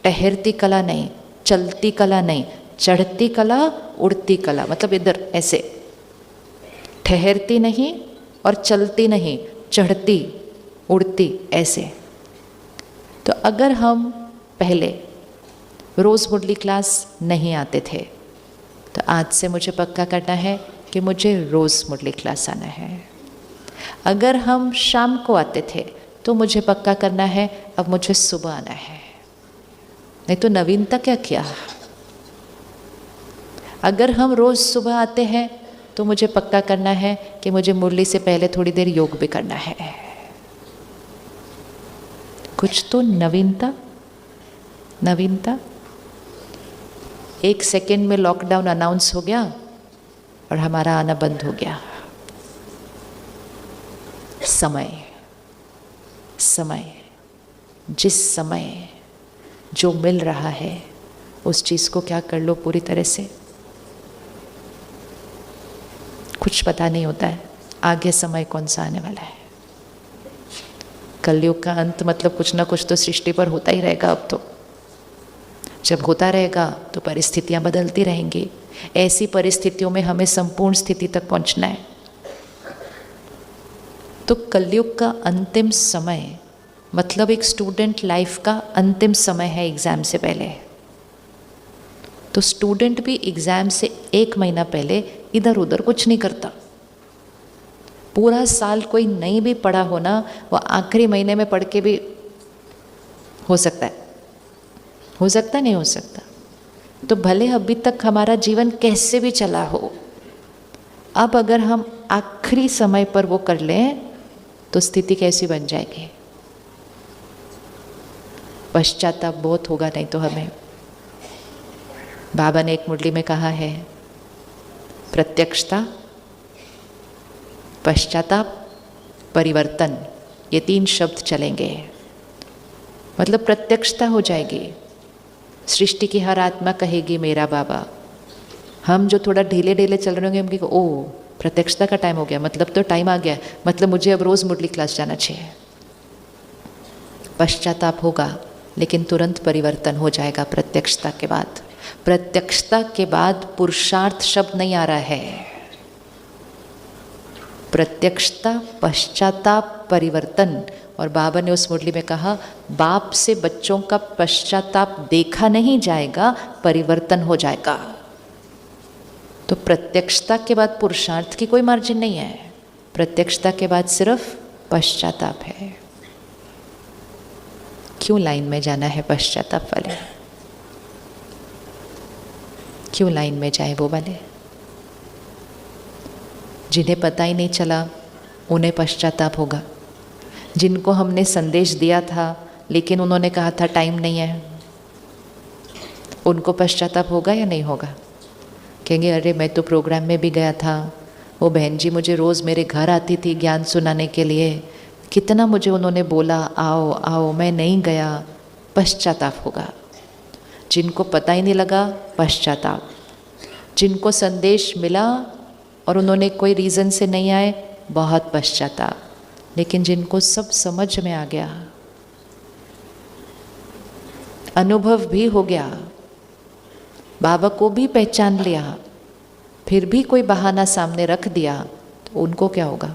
S1: ठहरती कला नहीं, चलती कला नहीं, चढ़ती कला, उड़ती कला। मतलब इधर ऐसे ठहरती नहीं और चलती नहीं, चढ़ती उड़ती ऐसे। तो अगर हम पहले रोज़ मुरली क्लास नहीं आते थे तो आज से मुझे पक्का करना है कि मुझे रोज़ मुरली क्लास आना है। अगर हम शाम को आते थे तो मुझे पक्का करना है अब मुझे सुबह आना है। नहीं तो नवीनता क्या किया? अगर हम रोज़ सुबह आते हैं तो मुझे पक्का करना है कि मुझे मुरली से पहले थोड़ी देर योग भी करना है। कुछ तो नवीनता, नवीनता। 1 सेकेंड में लॉकडाउन अनाउंस हो गया और हमारा आना बंद हो गया। समय, समय, जिस समय जो मिल रहा है उस चीज़ को क्या कर लो पूरी तरह से। कुछ पता नहीं होता है आगे समय कौन सा आने वाला है। कलयुग का अंत मतलब कुछ ना कुछ तो सृष्टि पर होता ही रहेगा। अब तो जब होता रहेगा तो परिस्थितियां बदलती रहेंगी। ऐसी परिस्थितियों में हमें संपूर्ण स्थिति तक पहुंचना है। तो कलयुग का अंतिम समय मतलब एक स्टूडेंट लाइफ का अंतिम समय है एग्ज़ाम से पहले। तो स्टूडेंट भी एग्ज़ाम से 1 महीना पहले इधर उधर कुछ नहीं करता। पूरा साल कोई नहीं भी पढ़ा होना, वो आखिरी महीने में पढ़ के भी हो सकता है, हो सकता नहीं हो सकता। तो भले अभी तक हमारा जीवन कैसे भी चला हो, अब अगर हम आखिरी समय पर वो कर लें तो स्थिति कैसी बन जाएगी? पश्चाताप बहुत होगा। नहीं तो हमें बाबा ने एक मुरली में कहा है प्रत्यक्षता, पश्चाताप परिवर्तन, ये 3 शब्द चलेंगे। मतलब प्रत्यक्षता हो जाएगी। सृष्टि की हर आत्मा कहेगी मेरा बाबा। हम जो थोड़ा ढीले ढीले चल रहे होंगे, हम कहेंगे ओ प्रत्यक्षता का टाइम हो गया, मतलब तो टाइम आ गया, मतलब मुझे अब रोज़ मुरली क्लास जाना चाहिए। पश्चाताप होगा, लेकिन तुरंत परिवर्तन हो जाएगा प्रत्यक्षता के बाद। प्रत्यक्षता के बाद पुरुषार्थ शब्द नहीं आ रहा है। प्रत्यक्षता, पश्चाताप, परिवर्तन। और बाबा ने उस मुरली में कहा, बाप से बच्चों का पश्चाताप देखा नहीं जाएगा, परिवर्तन हो जाएगा। तो प्रत्यक्षता के बाद पुरुषार्थ की कोई मार्जिन नहीं है। प्रत्यक्षता के बाद सिर्फ पश्चाताप है। क्यों लाइन में जाना है पश्चाताप वाले? क्यों लाइन में जाए वो वाले? जिन्हें पता ही नहीं चला उन्हें पश्चाताप होगा। जिनको हमने संदेश दिया था लेकिन उन्होंने कहा था टाइम नहीं है, उनको पश्चाताप होगा या नहीं होगा? कहेंगे अरे मैं तो प्रोग्राम में भी गया था, वो बहन जी मुझे रोज़ मेरे घर आती थी ज्ञान सुनाने के लिए, कितना मुझे उन्होंने बोला आओ आओ, मैं नहीं गया। पश्चाताप होगा। जिनको पता ही नहीं लगा, पश्चाताप। जिनको संदेश मिला और उन्होंने कोई रीज़न से नहीं आए, बहुत पश्चाताप। लेकिन जिनको सब समझ में आ गया, अनुभव भी हो गया, बाबा को भी पहचान लिया, फिर भी कोई बहाना सामने रख दिया, तो उनको क्या होगा?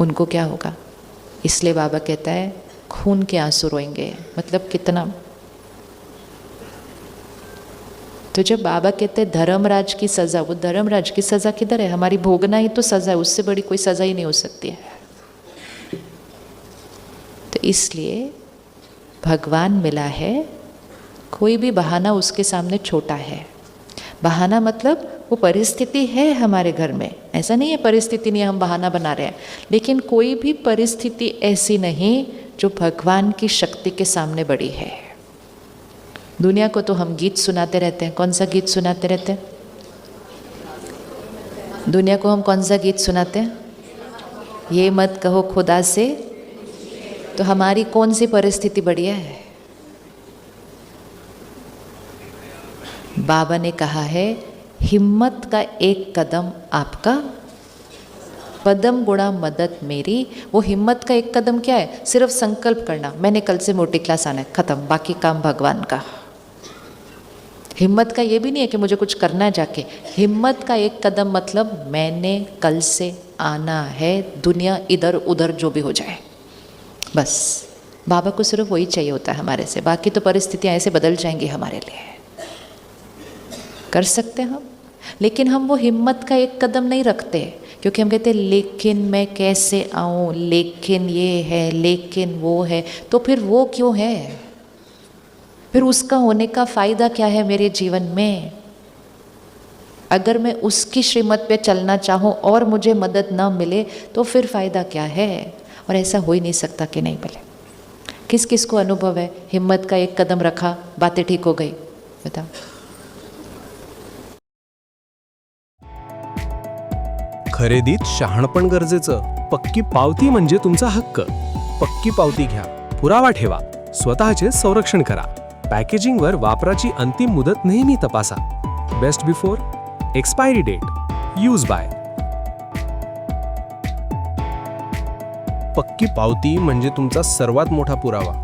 S1: उनको क्या होगा? इसलिए बाबा कहता है खून के आंसू रोएंगे। मतलब कितना? तो जब बाबा कहते हैं धर्मराज की सज़ा, वो धर्मराज की सज़ा किधर है? हमारी भोगना ही तो सज़ा है, उससे बड़ी कोई सज़ा ही नहीं हो सकती है। तो इसलिए भगवान मिला है, कोई भी बहाना उसके सामने छोटा है। बहाना मतलब वो परिस्थिति है हमारे घर में, ऐसा नहीं है परिस्थिति नहीं है हम बहाना बना रहे हैं, लेकिन कोई भी परिस्थिति ऐसी नहीं जो भगवान की शक्ति के सामने बड़ी है। दुनिया को तो हम गीत सुनाते रहते हैं। कौन सा गीत सुनाते रहते हैं? दुनिया को हम कौन सा गीत सुनाते हैं? ये मत कहो खुदा से। तो हमारी कौन सी परिस्थिति बढ़िया है? बाबा ने कहा है हिम्मत का एक कदम आपका, पदम गुणा मदद मेरी। वो हिम्मत का एक कदम क्या है? सिर्फ संकल्प करना, मैंने कल से मोटी क्लास आना है, खत्म, बाकी काम भगवान का। हिम्मत का ये भी नहीं है कि मुझे कुछ करना है जाके। हिम्मत का एक कदम मतलब मैंने कल से आना है, दुनिया इधर उधर जो भी हो जाए, बस। बाबा को सिर्फ वही चाहिए होता है हमारे से, बाकी तो परिस्थितियाँ ऐसे बदल जाएंगी हमारे लिए। कर सकते हैं हम, लेकिन हम वो हिम्मत का एक कदम नहीं रखते, क्योंकि हम कहते हैं लेकिन मैं कैसे आऊँ, लेकिन ये है, लेकिन वो है। तो फिर वो क्यों है? फिर उसका होने का फ़ायदा क्या है मेरे जीवन में? अगर मैं उसकी श्रीमत पे चलना चाहूँ और मुझे मदद ना मिले तो फिर फ़ायदा क्या है? और ऐसा हो ही नहीं सकता कि नहीं बोले। किस किस को अनुभव है हिम्मत का एक कदम रखा, बातें ठीक हो गई? बताओ।
S10: खरेदीत शहाणपण गरजेचं। पक्की पावती म्हणजे तुमचा हक्क. पक्की पावती घ्या, पुरावा ठेवा, स्वतःचे संरक्षण करा. पॅकेजिंगवर वापराची अंतिम मुदत नेहमी तपासा. Best before, expiry date, use by. पक्की पावती म्हणजे तुमचा सर्वात मोठा पुरावा.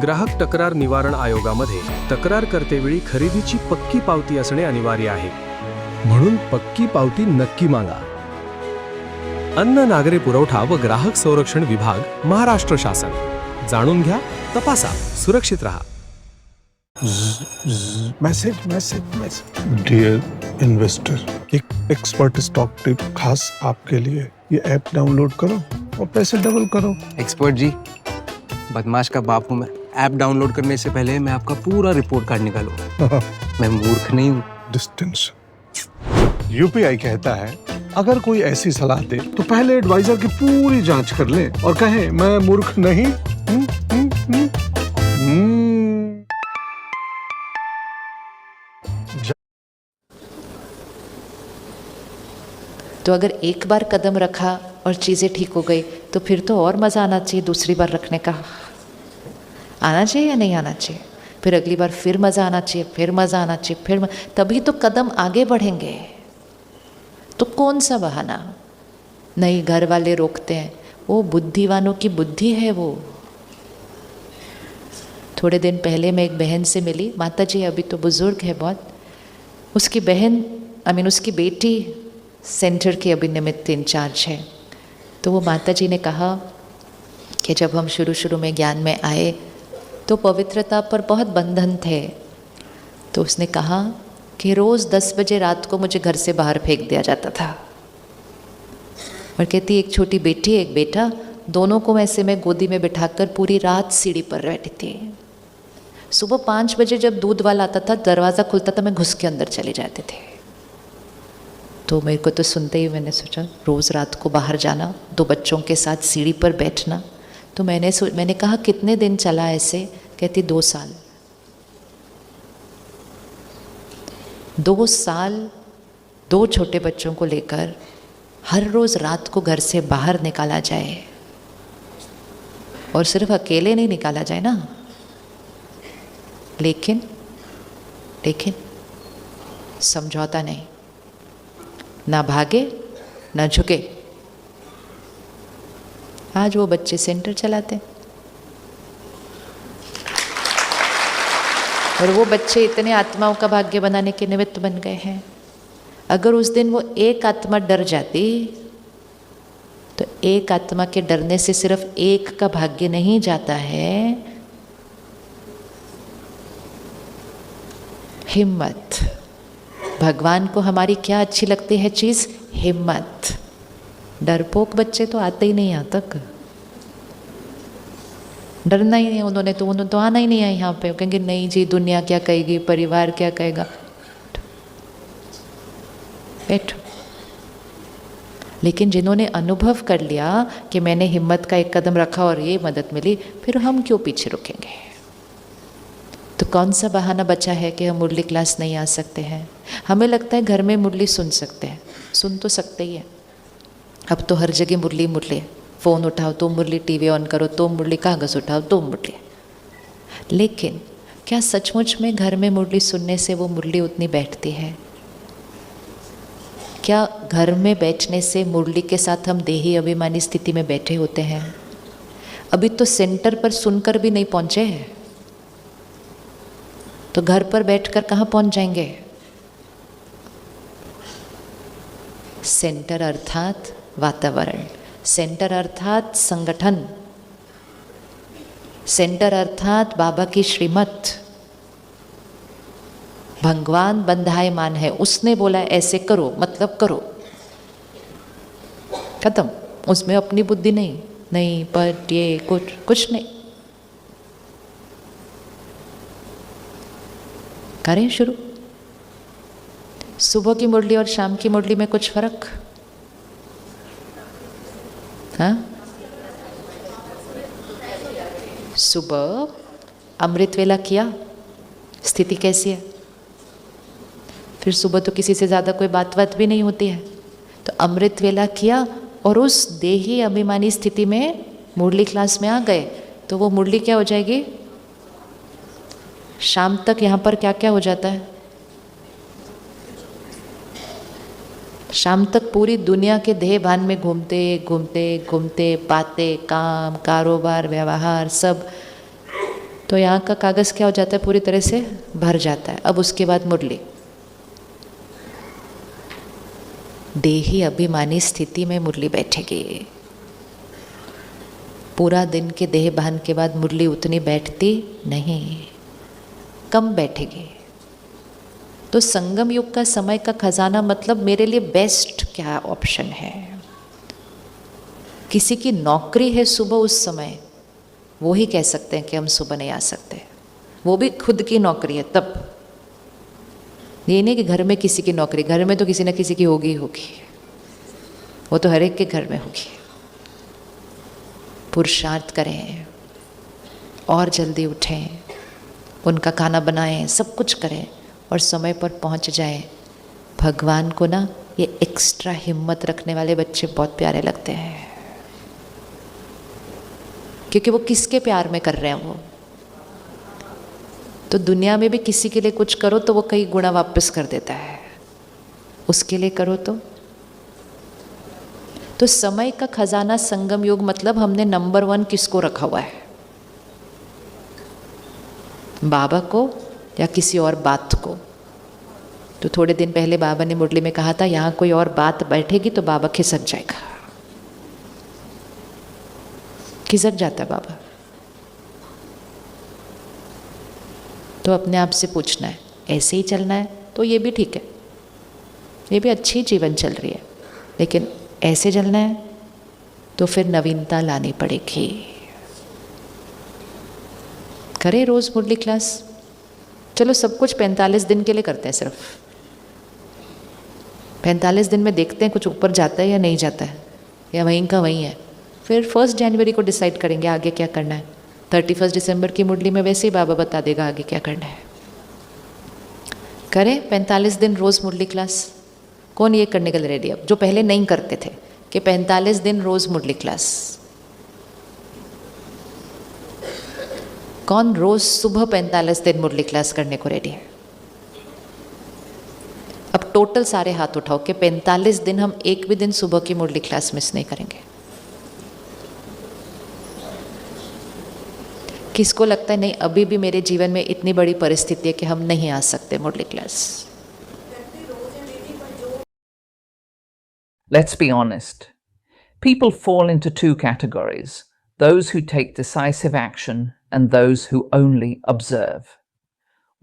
S10: ग्राहक तक्रार निवारण आयोगामध्ये तक्रारकर्तेवेळी खरेदीची पक्की पावती असणे अनिवार्य आहे. म्हणून पक्की पावती नक्की मागा. अन्न नागरी पुरवठा व ग्राहक संरक्षण विभाग, महाराष्ट्र शासन. जाणून घ्या, तपासा, सुरक्षित रहा.
S11: Message message message. Dear investor, एक एक्सपर्ट स्टॉक टिप खास आपके लिए। ये ऐप डाउनलोड करो और पैसे डबल करो।
S12: एक्सपर्ट जी, बदमाश का बाप हूँ मैं। ऐप डाउनलोड करने से पहले मैं आपका पूरा रिपोर्ट कार्ड निकालूं। मैं मूर्ख नहीं हूँ।
S11: डिस्टेंस। यूपीआई कहता है अगर कोई ऐसी सलाह दे तो पहले एडवाइजर की पूरी जांच कर ले और कहे मैं मूर्ख नहीं।
S1: तो अगर एक बार कदम रखा और चीज़ें ठीक हो गई तो फिर तो और मज़ा आना चाहिए दूसरी बार रखने का। आना चाहिए या नहीं आना चाहिए? फिर अगली बार फिर मज़ा आना चाहिए, फिर मज़ा आना चाहिए, तभी तो कदम आगे बढ़ेंगे। तो कौन सा बहाना? नहीं, घर वाले रोकते हैं, वो बुद्धिवानों की बुद्धि है वो। थोड़े दिन पहले मैं एक बहन से मिली, माता जी अभी तो बुज़ुर्ग है बहुत, उसकी बहन उसकी बेटी सेंटर की अभी निमित्त इंचार्ज है। तो वो माता जी ने कहा कि जब हम शुरू में ज्ञान में आए तो पवित्रता पर बहुत बंधन थे। तो उसने कहा कि रोज़ 10 बजे रात को मुझे घर से बाहर फेंक दिया जाता था। और कहती एक छोटी बेटी एक बेटा, दोनों को ऐसे मैं गोदी में बिठाकर पूरी रात सीढ़ी पर बैठी थी। सुबह 5 बजे जब दूध वाला आता था, दरवाज़ा खुलता था, मैं घुस के अंदर चले जाते थे। तो मेरे को तो सुनते ही मैंने सोचा रोज़ रात को बाहर जाना, 2 बच्चों के साथ सीढ़ी पर बैठना। तो मैंने कहा कितने दिन चला ऐसे? कहती 2 साल। 2 साल 2 छोटे बच्चों को लेकर हर रोज़ रात को घर से बाहर निकाला जाए, और सिर्फ अकेले नहीं निकाला जाए ना, लेकिन समझौता नहीं, ना भागे ना झुके। आज वो बच्चे सेंटर चलाते हैं और वो बच्चे इतने आत्माओं का भाग्य बनाने के निमित्त बन गए हैं। अगर उस दिन वो एक आत्मा डर जाती तो एक आत्मा के डरने से सिर्फ एक का भाग्य नहीं जाता है, हिम्मत। भगवान को हमारी क्या अच्छी लगती है चीज़? हिम्मत। डरपोक बच्चे तो आते ही नहीं यहाँ तक, डरना ही नहीं उन्होंने तो आना ही नहीं है यहाँ पे। कहेंगे नहीं जी, दुनिया क्या कहेगी, परिवार क्या कहेगा। बैठो। लेकिन जिन्होंने अनुभव कर लिया कि मैंने हिम्मत का एक कदम रखा और ये मदद मिली, फिर हम क्यों पीछे रुकेंगे? तो कौन सा बहाना बचा है कि हम मुरली क्लास नहीं आ सकते हैं? हमें लगता है घर में मुरली सुन सकते हैं, सुन तो सकते ही है। अब तो हर जगह मुरली है। फ़ोन उठाओ तो मुरली, टीवी ऑन करो तो मुरली, कागज़ उठाओ तो मुरली। लेकिन क्या सचमुच में घर में मुरली सुनने से वो मुरली उतनी बैठती है? क्या घर में बैठने से मुरली के साथ हम देही अभिमानी स्थिति में बैठे होते हैं? अभी तो सेंटर पर सुनकर भी नहीं पहुँचे हैं, तो घर पर बैठकर कहाँ पहुँच जाएंगे? सेंटर अर्थात वातावरण, सेंटर अर्थात संगठन, सेंटर अर्थात बाबा की श्रीमत। भगवान बंधायमान है, उसने बोला ऐसे करो मतलब करो, खत्म। उसमें अपनी बुद्धि नहीं पर ये कुछ नहीं। करें शुरू। सुबह की मुरली और शाम की मुरली में कुछ फर्क? हाँ, सुबह अमृत वेला किया, स्थिति कैसी है? फिर सुबह तो किसी से ज़्यादा कोई बात भी नहीं होती है, तो अमृत वेला किया और उस देही अभिमानी स्थिति में मुरली क्लास में आ गए, तो वो मुरली क्या हो जाएगी? शाम तक यहाँ पर क्या क्या हो जाता है? शाम तक पूरी दुनिया के देह भान में घूमते घूमते बातें, काम, कारोबार, व्यवहार सब, तो यहाँ का कागज़ क्या हो जाता है? पूरी तरह से भर जाता है। अब उसके बाद मुरली, देही अभिमानी स्थिति में मुरली बैठेगी। पूरा दिन के देह भान के बाद मुरली उतनी बैठती नहीं, कम बैठेगी। तो संगम युग का समय का खजाना मतलब मेरे लिए बेस्ट क्या ऑप्शन है? किसी की नौकरी है सुबह उस समय, वो ही कह सकते हैं कि हम सुबह नहीं आ सकते, वो भी खुद की नौकरी है तब। ये नहीं कि घर में किसी की नौकरी, घर में तो किसी न किसी की होगी, वो तो हर एक के घर में होगी। पुरुषार्थ करें और जल्दी उठें, उनका खाना बनाएं, सब कुछ करें और समय पर पहुंच जाएं। भगवान को ना ये एक्स्ट्रा हिम्मत रखने वाले बच्चे बहुत प्यारे लगते हैं। क्योंकि वो किसके प्यार में कर रहे हैं वो। तो दुनिया में भी किसी के लिए कुछ करो तो वो कई गुना वापस कर देता है, उसके लिए करो तो समय का खजाना संगम योग मतलब हमने नंबर 1 किसको रखा हुआ है, बाबा को या किसी और बात को। तो थोड़े दिन पहले बाबा ने मुरली में कहा था, यहाँ कोई और बात बैठेगी तो बाबा खिसक जाएगा, खिसक जाता है बाबा। तो अपने आप से पूछना है, ऐसे ही चलना है तो ये भी ठीक है, ये भी अच्छी जीवन चल रही है, लेकिन ऐसे चलना है तो फिर नवीनता लानी पड़ेगी। करें रोज मुरली क्लास, चलो सब कुछ 45 दिन के लिए करते हैं, सिर्फ 45 दिन में देखते हैं कुछ ऊपर जाता है या नहीं जाता है, या वहीं का वहीं है। फिर 1 जनवरी को डिसाइड करेंगे आगे क्या करना है। 31 दिसंबर की मुरली में वैसे ही बाबा बता देगा आगे क्या करना है। करें 45 दिन रोज़ मुरली क्लास। कौन ये करने के लिए रेडी? अब जो पहले नहीं करते थे कि 45 दिन रोज़ मुरली क्लास, कौन रोज़ सुबह 45 दिन मुरली क्लास करने को रेडी है? अब टोटल सारे हाथ उठाओ कि 45 दिन हम एक भी दिन सुबह की मुरली क्लास मिस नहीं करेंगे। किसको लगता है नहीं अभी भी मेरे जीवन में इतनी बड़ी परिस्थिति है कि हम नहीं आ सकते मुरली class?
S13: Let's be honest. People fall into 2 categories: those who take decisive action and those who only observe.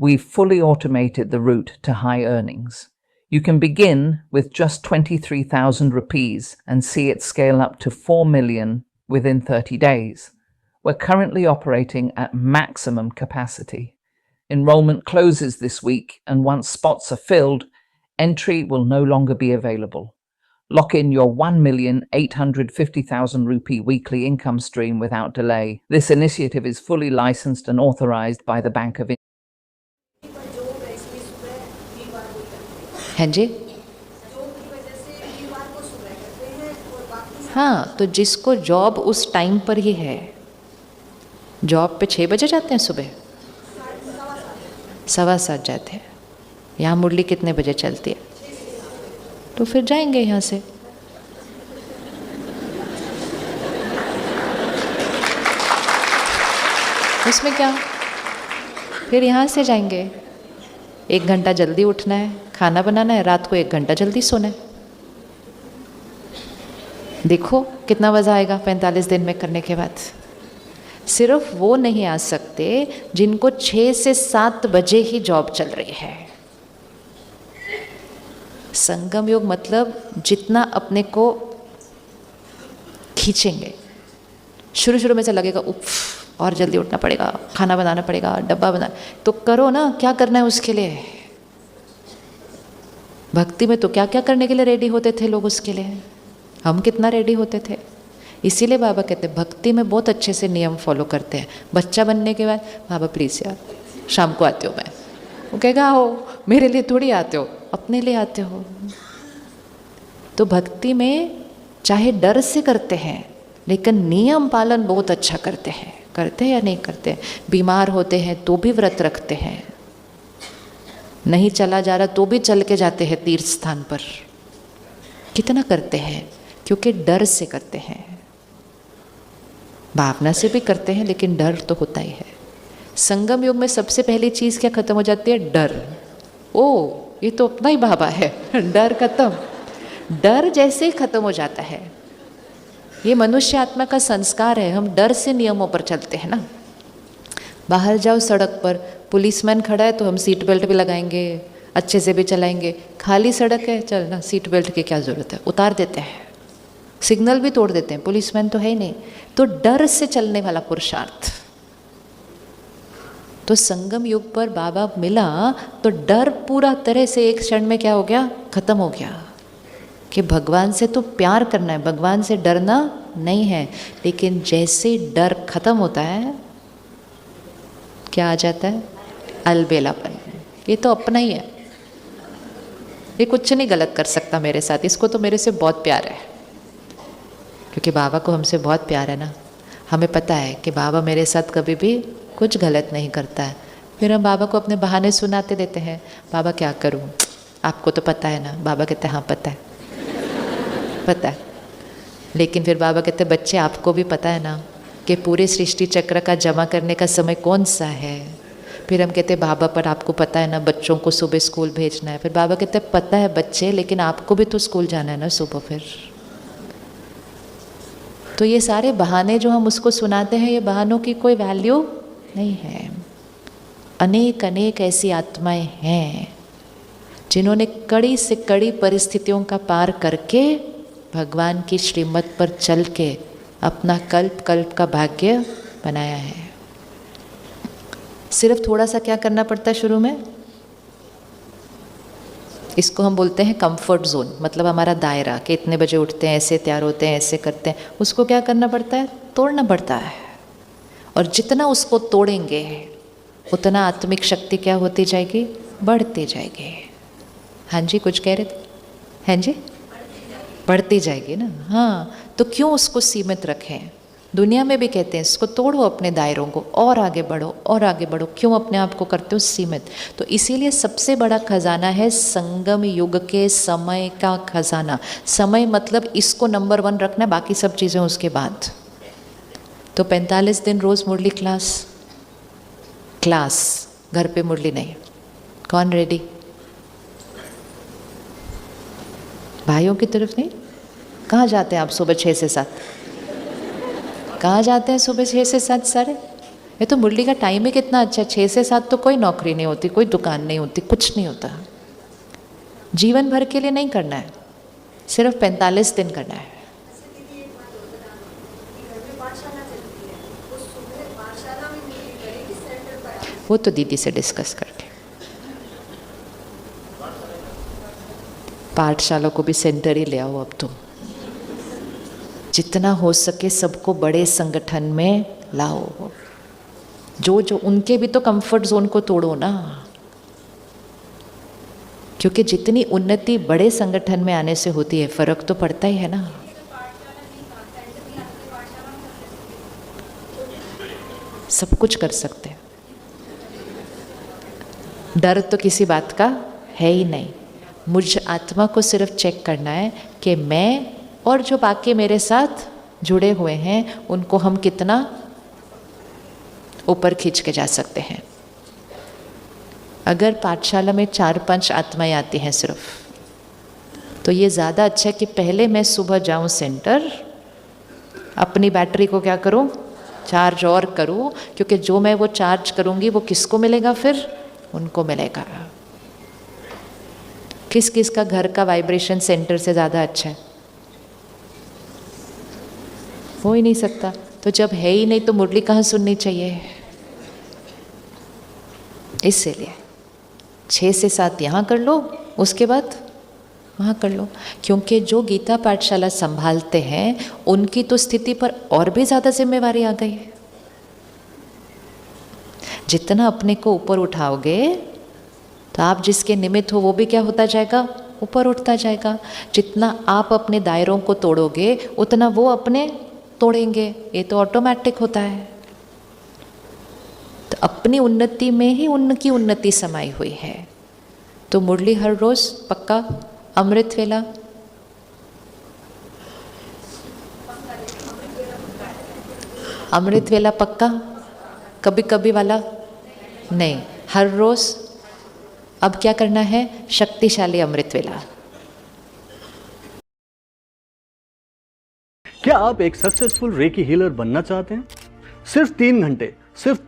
S13: We've fully automated the route to high earnings. You can begin with just 23,000 rupees and see it scale up to 4 million within 30 days. We're currently operating at maximum capacity. Enrollment closes this week, and once spots are filled, entry will no longer be available. Lock in your 1,850,000 rupee weekly income stream without delay. This initiative is fully licensed and authorized by the Bank of India.
S1: हैं जी? हाँ, तो जिसको जॉब उस टाइम पर ही है, जॉब पे 6 बजे जाते हैं सुबह, 7:15 जाते हैं। यहाँ मुरली कितने बजे चलती है? तो फिर जाएंगे यहाँ से। उसमें क्या, फिर यहाँ से जाएंगे। 1 घंटा जल्दी उठना है, खाना बनाना है, रात को 1 घंटा जल्दी सोना है। देखो कितना मज़ा आएगा 45 दिन में करने के बाद। सिर्फ वो नहीं आ सकते जिनको 6 से 7 बजे ही जॉब चल रही है। संगम योग मतलब जितना अपने को खींचेंगे। शुरू में से लगेगा उफ और जल्दी उठना पड़ेगा, खाना बनाना पड़ेगा, डब्बा बना, तो करो ना, क्या करना है उसके लिए। भक्ति में तो क्या क्या करने के लिए रेडी होते थे लोग, उसके लिए हम कितना रेडी होते थे। इसीलिए बाबा कहते हैं भक्ति में बहुत अच्छे से नियम फॉलो करते हैं। बच्चा बनने के बाद बाबा प्लीज़ यार शाम को आते हो, मैं वो कहेगा हो मेरे लिए थोड़ी आते हो, अपने लिए आते हो। तो भक्ति में चाहे डर से करते हैं लेकिन नियम पालन बहुत अच्छा करते हैं। करते हैं या नहीं करते? बीमार होते हैं तो भी व्रत रखते हैं, नहीं चला जा रहा तो भी चल के जाते हैं तीर्थ स्थान पर। कितना करते हैं? क्योंकि डर से करते हैं। भावना से भी करते हैं लेकिन डर तो होता ही है। संगम योग में सबसे पहली चीज़ क्या खत्म हो जाती है? डर। ओ ये तो अपना ही बाबा है, डर खत्म। डर जैसे ही खत्म हो जाता है, ये मनुष्य आत्मा का संस्कार है, हम डर से नियमों पर चलते हैं ना। बाहर जाओ सड़क पर, पुलिसमैन खड़ा है तो हम सीट बेल्ट भी लगाएंगे, अच्छे से भी चलाएंगे। खाली सड़क है, चलना सीट बेल्ट की क्या ज़रूरत है, उतार देते हैं। सिग्नल भी तोड़ देते हैं, पुलिसमैन तो है ही नहीं। तो डर से चलने वाला पुरुषार्थ। तो संगम युग पर बाबा मिला तो डर पूरा तरह से एक क्षण में क्या हो गया? खत्म हो गया। कि भगवान से तो प्यार करना है, भगवान से डरना नहीं है। लेकिन जैसे डर खत्म होता है क्या आ जाता है? अलबेलापन। ये तो अपना ही है, ये कुछ नहीं गलत कर सकता मेरे साथ, इसको तो मेरे से बहुत प्यार है। क्योंकि बाबा को हमसे बहुत प्यार है ना। हमें पता है कि बाबा मेरे साथ कभी भी कुछ गलत नहीं करता है, फिर हम बाबा को अपने बहाने सुनाते देते हैं। बाबा क्या करूं, आपको तो पता है ना। बाबा कहते हैं हाँ पता है, पता है। लेकिन फिर बाबा कहते हैं बच्चे आपको भी पता है ना कि पूरे सृष्टि चक्र का जमा करने का समय कौन सा है। फिर हम कहते हैं बाबा पर आपको पता है ना बच्चों को सुबह स्कूल भेजना है। फिर बाबा कहते हैं पता है बच्चे, लेकिन आपको भी तो स्कूल जाना है ना सुबह। फिर तो ये सारे बहाने जो हम उसको सुनाते हैं, ये बहानों की कोई वैल्यू नहीं है। अनेक अनेक ऐसी आत्माएं हैं जिन्होंने कड़ी से कड़ी परिस्थितियों का पार करके भगवान की श्रीमत पर चल के अपना कल्प कल्प का भाग्य बनाया है। सिर्फ थोड़ा सा क्या करना पड़ता है शुरू में, इसको हम बोलते हैं कंफर्ट जोन, मतलब हमारा दायरा कि इतने बजे उठते हैं, ऐसे तैयार होते हैं, ऐसे करते हैं। उसको क्या करना पड़ता है, तोड़ना पड़ता है। और जितना उसको तोड़ेंगे उतना आत्मिक शक्ति क्या होती जाएगी, बढ़ती जाएगी। हाँ जी, कुछ कह रहे थे? हाँ जी, बढ़ती जाएगी ना। हाँ, तो क्यों उसको सीमित रखें। दुनिया में भी कहते हैं इसको तोड़ो अपने दायरों को, और आगे बढ़ो और आगे बढ़ो। क्यों अपने आप को करते हो सीमित। तो इसीलिए सबसे बड़ा खजाना है संगम युग के समय का खजाना। समय मतलब इसको नंबर 1 रखना है, बाकी सब चीज़ें उसके बाद। तो 45 दिन रोज़ मुरली क्लास, घर पे मुरली नहीं। कौन रेडी? भाइयों की तरफ नहीं? कहाँ जाते हैं आप सुबह 6 से 7? कहाँ जाते हैं सुबह 6 से 7 सारे? ये तो मुरली का टाइम ही कितना अच्छा। 6 से 7 तो कोई नौकरी नहीं होती, कोई दुकान नहीं होती, कुछ नहीं होता। जीवन भर के लिए नहीं करना है, सिर्फ 45 दिन करना है। वो तो दीदी से डिस्कस करके। पाठशाला को भी सेंटर ही ले आओ अब तो। जितना हो सके सबको बड़े संगठन में लाओ। जो उनके भी तो कंफर्ट जोन को तोड़ो ना, क्योंकि जितनी उन्नति बड़े संगठन में आने से होती है, फर्क तो पड़ता ही है ना। सब कुछ कर सकते हैं, डर तो किसी बात का है ही नहीं। मुझ आत्मा को सिर्फ चेक करना है कि मैं और जो बाकी मेरे साथ जुड़े हुए हैं उनको हम कितना ऊपर खींच के जा सकते हैं। अगर पाठशाला में 4-5 आत्माएं आती हैं सिर्फ, तो ये ज़्यादा अच्छा है कि पहले मैं सुबह जाऊं सेंटर, अपनी बैटरी को क्या करूं, चार्ज और करूं, क्योंकि जो मैं वो चार्ज करूंगी वो किसको मिलेगा, फिर उनको मिलेगा। किस किस का घर का वाइब्रेशन सेंटर से ज़्यादा अच्छा है? हो ही नहीं सकता। तो जब है ही नहीं तो मुरली कहाँ सुननी चाहिए। इसीलिए 6 से 7 यहाँ कर लो, उसके बाद वहाँ कर लो। क्योंकि जो गीता पाठशाला संभालते हैं उनकी तो स्थिति पर और भी ज़्यादा जिम्मेवारी आ गई है। जितना अपने को ऊपर उठाओगे तो आप जिसके निमित्त हो वो भी क्या होता जाएगा, ऊपर उठता जाएगा। जितना आप अपने दायरों को तोड़ोगे उतना वो अपने तोड़ेंगे। ये तो ऑटोमेटिक होता है। तो अपनी उन्नति में ही उनकी उन्नति समाई हुई है। तो मुरली हर रोज पक्का, अमृत वेला पक्का, कभी कभी वाला नहीं, हर रोज। अब क्या करना है, शक्तिशाली अमृत वेला।
S6: क्या आप एक सक्सेसफुल रेकी हीलर बनना चाहते हैं? सिर्फ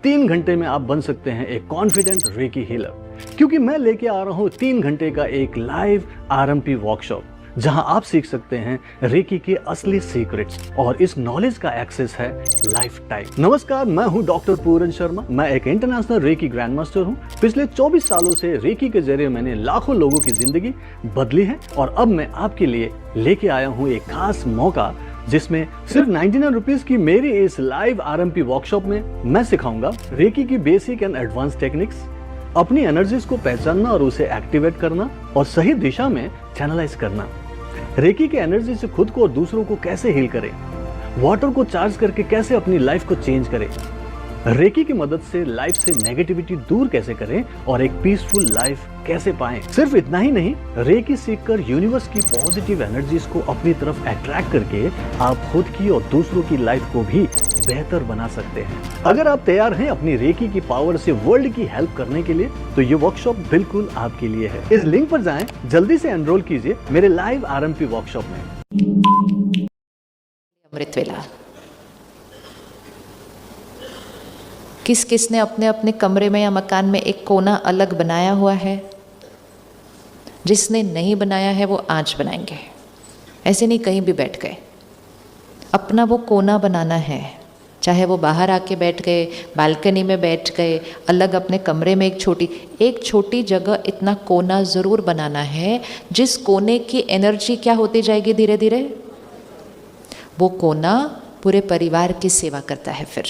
S6: 3 घंटे में आप बन सकते हैं एक कॉन्फिडेंट रेकी हीलर। क्योंकि मैं लेके आ रहा हूं 3 घंटे का एक लाइव आरएमपी वर्कशॉप, जहां आप सीख सकते हैं रेकी के असली सीक्रेट्स, और इस नॉलेज का एक्सेस है लाइफ टाइम। नमस्कार, मैं हूं डॉक्टर पूरन शर्मा। मैं एक इंटरनेशनल रेकी ग्रैंड मास्टर हूं। पिछले 24 सालों से रेकी के जरिए मैंने लाखों लोगों की जिंदगी बदली है, और अब मैं आपके लिए लेके आया हूं एक खास मौका, जिसमें सिर्फ 99 रुपीज की मेरी इस लाइव आरएमपी वर्कशॉप में मैं सिखाऊंगा रेकी की बेसिक एंड एडवांस टेक्निक्स, अपनी एनर्जीज को पहचानना और उसे एक्टिवेट करना और सही दिशा में चैनलाइज करना, रेकी के एनर्जी से खुद को और दूसरों को कैसे हील करें, वाटर को चार्ज करके कैसे अपनी लाइफ को चेंज करें, रेकी की मदद से लाइफ से नेगेटिविटी दूर कैसे करें और एक पीसफुल लाइफ कैसे पाएं। सिर्फ इतना ही नहीं, रेकी सीखकर यूनिवर्स की पॉजिटिव एनर्जीज को अपनी तरफ अट्रैक्ट करके आप खुद की और दूसरों की लाइफ को भी बेहतर बना सकते हैं। अगर आप तैयार हैं अपनी रेकी की पावर से वर्ल्ड की हेल्प करने के लिए, तो ये वर्कशॉप बिल्कुल आपके लिए है। इस लिंक पर जाएं, जल्दी से एनरोल कीजिए मेरे लाइव आरएमपी वर्कशॉप में।
S1: अमृत वेला। किस किस ने अपने अपने कमरे में या मकान में एक कोना अलग बनाया हुआ है? जिसने नहीं बनाया है वो आज बनाएंगे। ऐसे नहीं कहीं भी बैठ गए, अपना वो कोना बनाना है। चाहे वो बाहर आके बैठ गए, बालकनी में बैठ गए, अलग अपने कमरे में एक छोटी जगह इतना कोना ज़रूर बनाना है जिस कोने की एनर्जी क्या होती जाएगी धीरे धीरे, वो कोना पूरे परिवार की सेवा करता है। फिर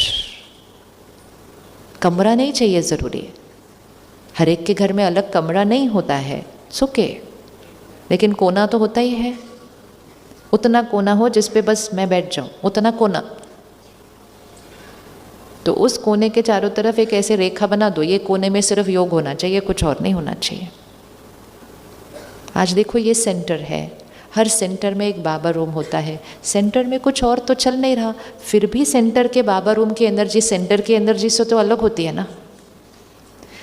S1: कमरा नहीं चाहिए ज़रूरी, हर एक के घर में अलग कमरा नहीं होता है, सुके, लेकिन कोना तो होता ही है। उतना कोना हो जिस पे बस मैं बैठ जाऊं, उतना कोना। तो उस कोने के चारों तरफ एक ऐसे रेखा बना दो, ये कोने में सिर्फ योग होना चाहिए, कुछ और नहीं होना चाहिए। आज देखो ये सेंटर है, हर सेंटर में एक बाबा रूम होता है। सेंटर में कुछ और तो चल नहीं रहा, फिर भी सेंटर के बाबा रूम की एनर्जी सेंटर की एनर्जी से तो अलग होती है ना।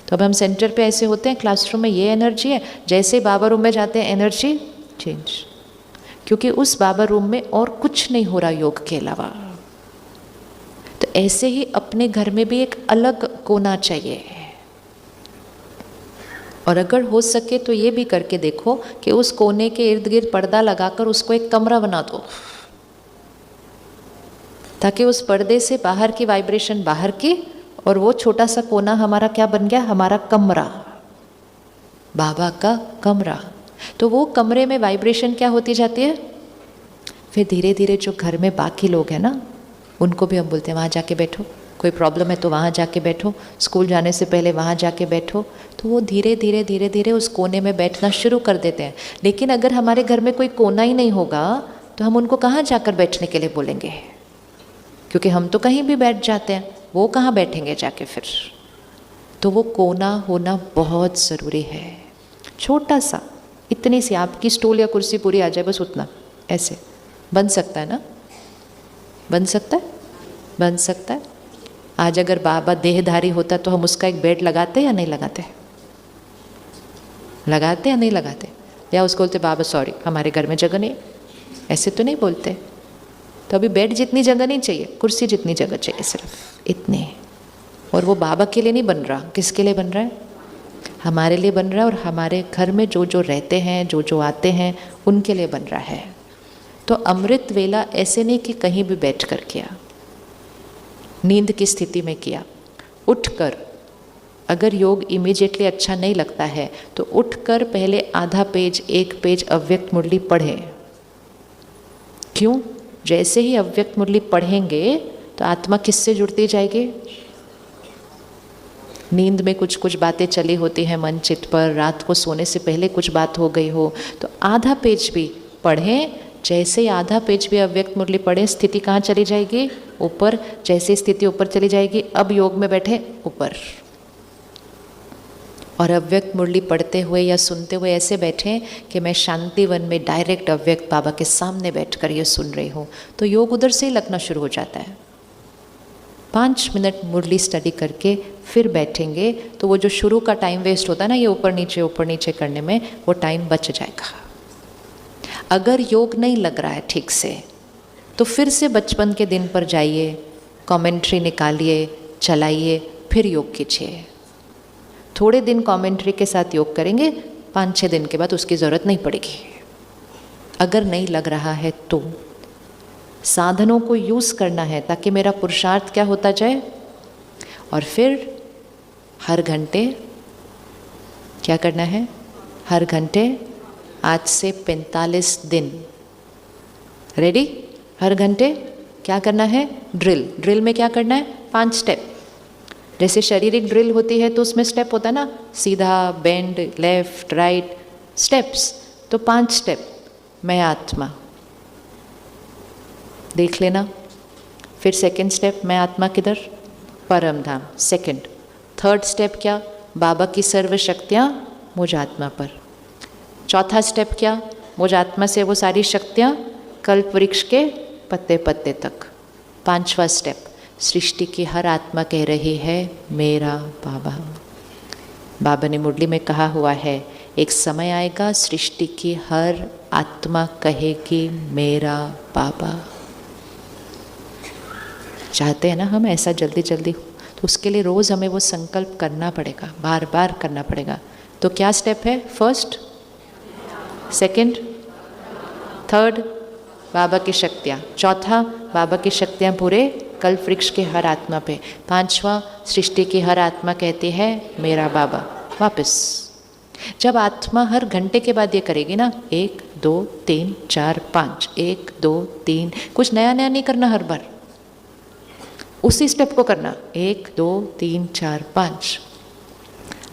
S1: तो अब हम सेंटर पे ऐसे होते हैं, क्लासरूम में ये एनर्जी है, जैसे बाबा रूम में जाते हैं एनर्जी चेंज, क्योंकि उस बाबा रूम में और कुछ नहीं हो रहा योग के अलावा। तो ऐसे ही अपने घर में भी एक अलग कोना चाहिए। और अगर हो सके तो ये भी करके देखो कि उस कोने के इर्द गिर्द पर्दा लगाकर उसको एक कमरा बना दो, ताकि उस पर्दे से बाहर की वाइब्रेशन बाहर की, और वो छोटा सा कोना हमारा क्या बन गया, हमारा कमरा, बाबा का कमरा। तो वो कमरे में वाइब्रेशन क्या होती जाती है, फिर धीरे धीरे जो घर में बाकी लोग हैं ना, उनको भी हम बोलते हैं वहाँ जाके बैठो, कोई प्रॉब्लम है तो वहाँ जाके बैठो, स्कूल जाने से पहले वहाँ जाके बैठो। तो वो धीरे धीरे धीरे धीरे उस कोने में बैठना शुरू कर देते हैं। लेकिन अगर हमारे घर में कोई कोना ही नहीं होगा तो हम उनको कहाँ जाकर बैठने के लिए बोलेंगे, क्योंकि हम तो कहीं भी बैठ जाते हैं, वो कहाँ बैठेंगे जाके फिर। तो वो कोना होना बहुत ज़रूरी है, छोटा सा, इतनी सी आपकी स्टूल या कुर्सी पूरी आ जाए, बस उतना, ऐसे बन सकता है ना, बन सकता है, बन सकता है। आज अगर बाबा देहधारी होता तो हम उसका एक बेड लगाते या नहीं लगाते, लगाते या नहीं लगाते, या उसको बोलते बाबा सॉरी हमारे घर में जगह नहीं, ऐसे तो नहीं बोलते। तो अभी बेड जितनी जगह नहीं चाहिए, कुर्सी जितनी जगह चाहिए, सिर्फ इतनी। और वो बाबा के लिए नहीं बन रहा, किसके लिए बन रहा है, हमारे लिए बन रहा है, और हमारे घर में जो जो रहते हैं, जो जो आते हैं, उनके लिए बन रहा है। तो अमृत वेला ऐसे नहीं कि कहीं भी बैठ कर किया, नींद की स्थिति में किया, उठकर, अगर योग इमीडिएटली अच्छा नहीं लगता है तो उठकर पहले आधा पेज, एक पेज अव्यक्त मुरली पढ़ें। क्यों? जैसे ही अव्यक्त मुरली पढ़ेंगे तो आत्मा किससे जुड़ती जाएगी, नींद में कुछ कुछ बातें चली होती हैं मन चित्त पर, रात को सोने से पहले कुछ बात हो गई हो, तो आधा पेज भी पढ़ें। जैसे ही आधा पेज भी अव्यक्त मुरली पढ़े, स्थिति कहाँ चली जाएगी, ऊपर। जैसे स्थिति ऊपर चली जाएगी, अब योग में बैठे ऊपर, और अव्यक्त मुरली पढ़ते हुए या सुनते हुए ऐसे बैठें कि मैं शांति वन में डायरेक्ट अव्यक्त बाबा के सामने बैठकर ये सुन रही हूँ। तो योग उधर से ही लगना शुरू हो जाता है। 5 मिनट मुरली स्टडी करके फिर बैठेंगे तो वो जो शुरू का टाइम वेस्ट होता है ना, ये ऊपर नीचे करने में, वो टाइम बच जाएगा। अगर योग नहीं लग रहा है ठीक से तो फिर से बचपन के दिन पर जाइए, कमेंट्री निकालिए, चलाइए, फिर योग कीजिए। थोड़े दिन कमेंट्री के साथ योग करेंगे, 5-6 दिन के बाद उसकी ज़रूरत नहीं पड़ेगी। अगर नहीं लग रहा है तो साधनों को यूज़ करना है ताकि मेरा पुरुषार्थ क्या होता जाए। और फिर हर घंटे क्या करना है, हर घंटे आज से 45 दिन रेडी, हर घंटे क्या करना है, ड्रिल में क्या करना है, 5 स्टेप। जैसे शारीरिक ड्रिल होती है तो उसमें स्टेप होता है ना, सीधा, बेंड, लेफ्ट, राइट, स्टेप्स। तो 5 स्टेप। मैं आत्मा, देख लेना फिर सेकंड स्टेप, मैं आत्मा किधर? परम धाम। सेकंड। थर्ड स्टेप क्या? बाबा की सर्व शक्तियाँ मुझ आत्मा पर। चौथा स्टेप क्या? मुझ आत्मा से वो सारी शक्तियाँ कल्प वृक्ष के पत्ते पत्ते तक। पांचवा स्टेप, सृष्टि की हर आत्मा कह रही है मेरा बाबा। बाबा ने मुरली में कहा हुआ है, एक समय आएगा सृष्टि की हर आत्मा कहेगी मेरा बाबा। चाहते हैं ना हम ऐसा जल्दी जल्दी, तो उसके लिए रोज़ हमें वो संकल्प करना पड़ेगा, बार बार करना पड़ेगा। तो क्या स्टेप है? फर्स्ट, सेकंड, थर्ड, बाबा की शक्तियाँ। चौथा, बाबा की शक्तियाँ पूरे कल्प वृक्ष के हर आत्मा पे। पांचवा, सृष्टि की हर आत्मा कहती है मेरा बाबा। वापस जब आत्मा हर घंटे के बाद ये करेगी ना, 1 2 3 4 5, 1 2 3, कुछ नया नया नहीं करना, हर बार उसी स्टेप को करना, 1 2 3 4 5,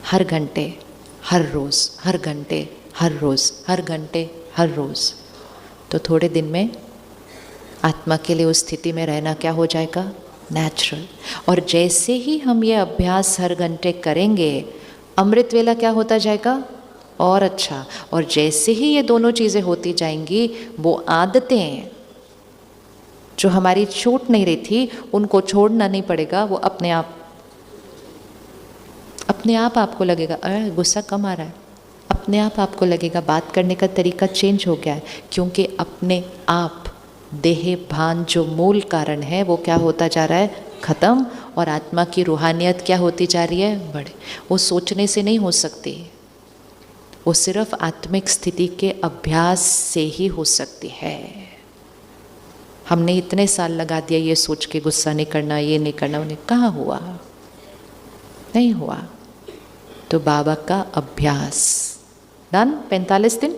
S1: हर घंटे, हर रोज़, हर घंटे, हर रोज़, हर घंटे, हर रोज़। तो थोड़े दिन में आत्मा के लिए उस स्थिति में रहना क्या हो जाएगा? नेचुरल। और जैसे ही हम ये अभ्यास हर घंटे करेंगे, अमृत वेला क्या होता जाएगा? और अच्छा। और जैसे ही ये दोनों चीज़ें होती जाएंगी, वो आदतें जो हमारी छूट नहीं रही थी, उनको छोड़ना नहीं पड़ेगा, वो अपने आप आपको लगेगा अरे गुस्सा कम आ रहा है, अपने आप आपको लगेगा बात करने का तरीका चेंज हो गया है, क्योंकि अपने आप देह भान जो मूल कारण है वो क्या होता जा रहा है? ख़त्म। और आत्मा की रूहानियत क्या होती जा रही है? बड़े। वो सोचने से नहीं हो सकती, वो सिर्फ आत्मिक स्थिति के अभ्यास से ही हो सकती है। हमने इतने साल लगा दिया ये सोच के गुस्सा नहीं करना, ये नहीं करना, उन्हें कहाँ हुआ? नहीं हुआ। तो बाबा का अभ्यास डन। 45 दिन,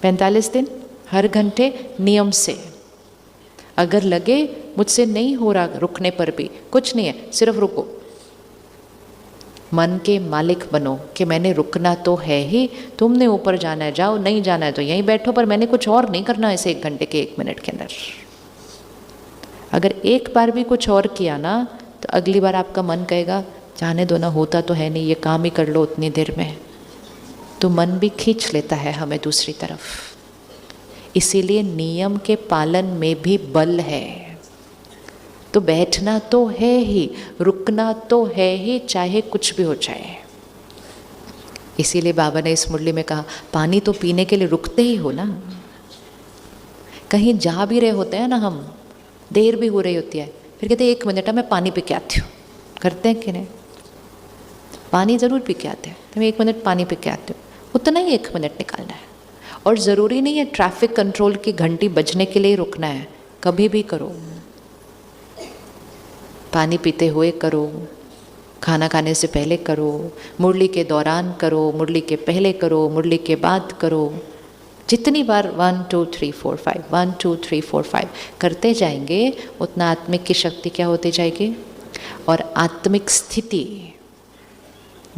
S1: 45 दिन हर घंटे नियम से। अगर लगे मुझसे नहीं हो रहा रुकने पर भी, कुछ नहीं है, सिर्फ रुको। मन के मालिक बनो कि मैंने रुकना तो है ही, तुमने ऊपर जाना है जाओ, नहीं जाना है तो यहीं बैठो, पर मैंने कुछ और नहीं करना ऐसे 1 घंटे के 1 मिनट के अंदर। अगर एक बार भी कुछ और किया ना, तो अगली बार आपका मन कहेगा जाने दो ना, होता तो है नहीं, ये काम ही कर लो उतनी देर में। तो मन भी खींच लेता है हमें दूसरी तरफ। इसीलिए नियम के पालन में भी बल है। तो बैठना तो है ही, रुकना तो है ही, चाहे कुछ भी हो जाए। इसीलिए बाबा ने इस मुरली में कहा, पानी तो पीने के लिए रुकते ही हो ना। कहीं जा भी रहे होते हैं ना हम, देर भी हो रही होती है, फिर कहते हैं 1 मिनट मैं पानी पी के आती हूँ। करते हैं कि नहीं? पानी ज़रूर पी के आते हैं, तो मैं 1 मिनट पानी पी के आती हूँ। उतना ही 1 मिनट निकालना है। और ज़रूरी नहीं है ट्रैफिक कंट्रोल की घंटी बजने के लिए रुकना है, कभी भी करो। पानी पीते हुए करो, खाना खाने से पहले करो, मुरली के दौरान करो, मुरली के पहले करो, मुरली के बाद करो। जितनी बार 1 2 3 4 5 1 2 3 4 5 करते जाएंगे, उतना आत्मिक की शक्ति क्या होती जाएगी, और आत्मिक स्थिति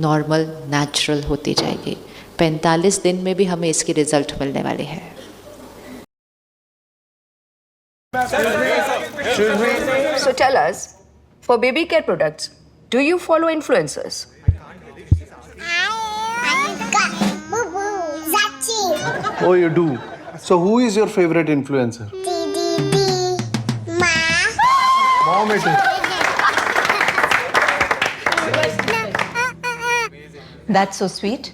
S1: नॉर्मल नेचुरल होती जाएगी। 45 दिन में भी हमें इसकी रिजल्ट मिलने वाले हैं।
S2: So tell us, for baby care products, do you follow influencers?
S11: Oh, you do. So who is your favorite influencer? Mom it is.
S2: That's so sweet.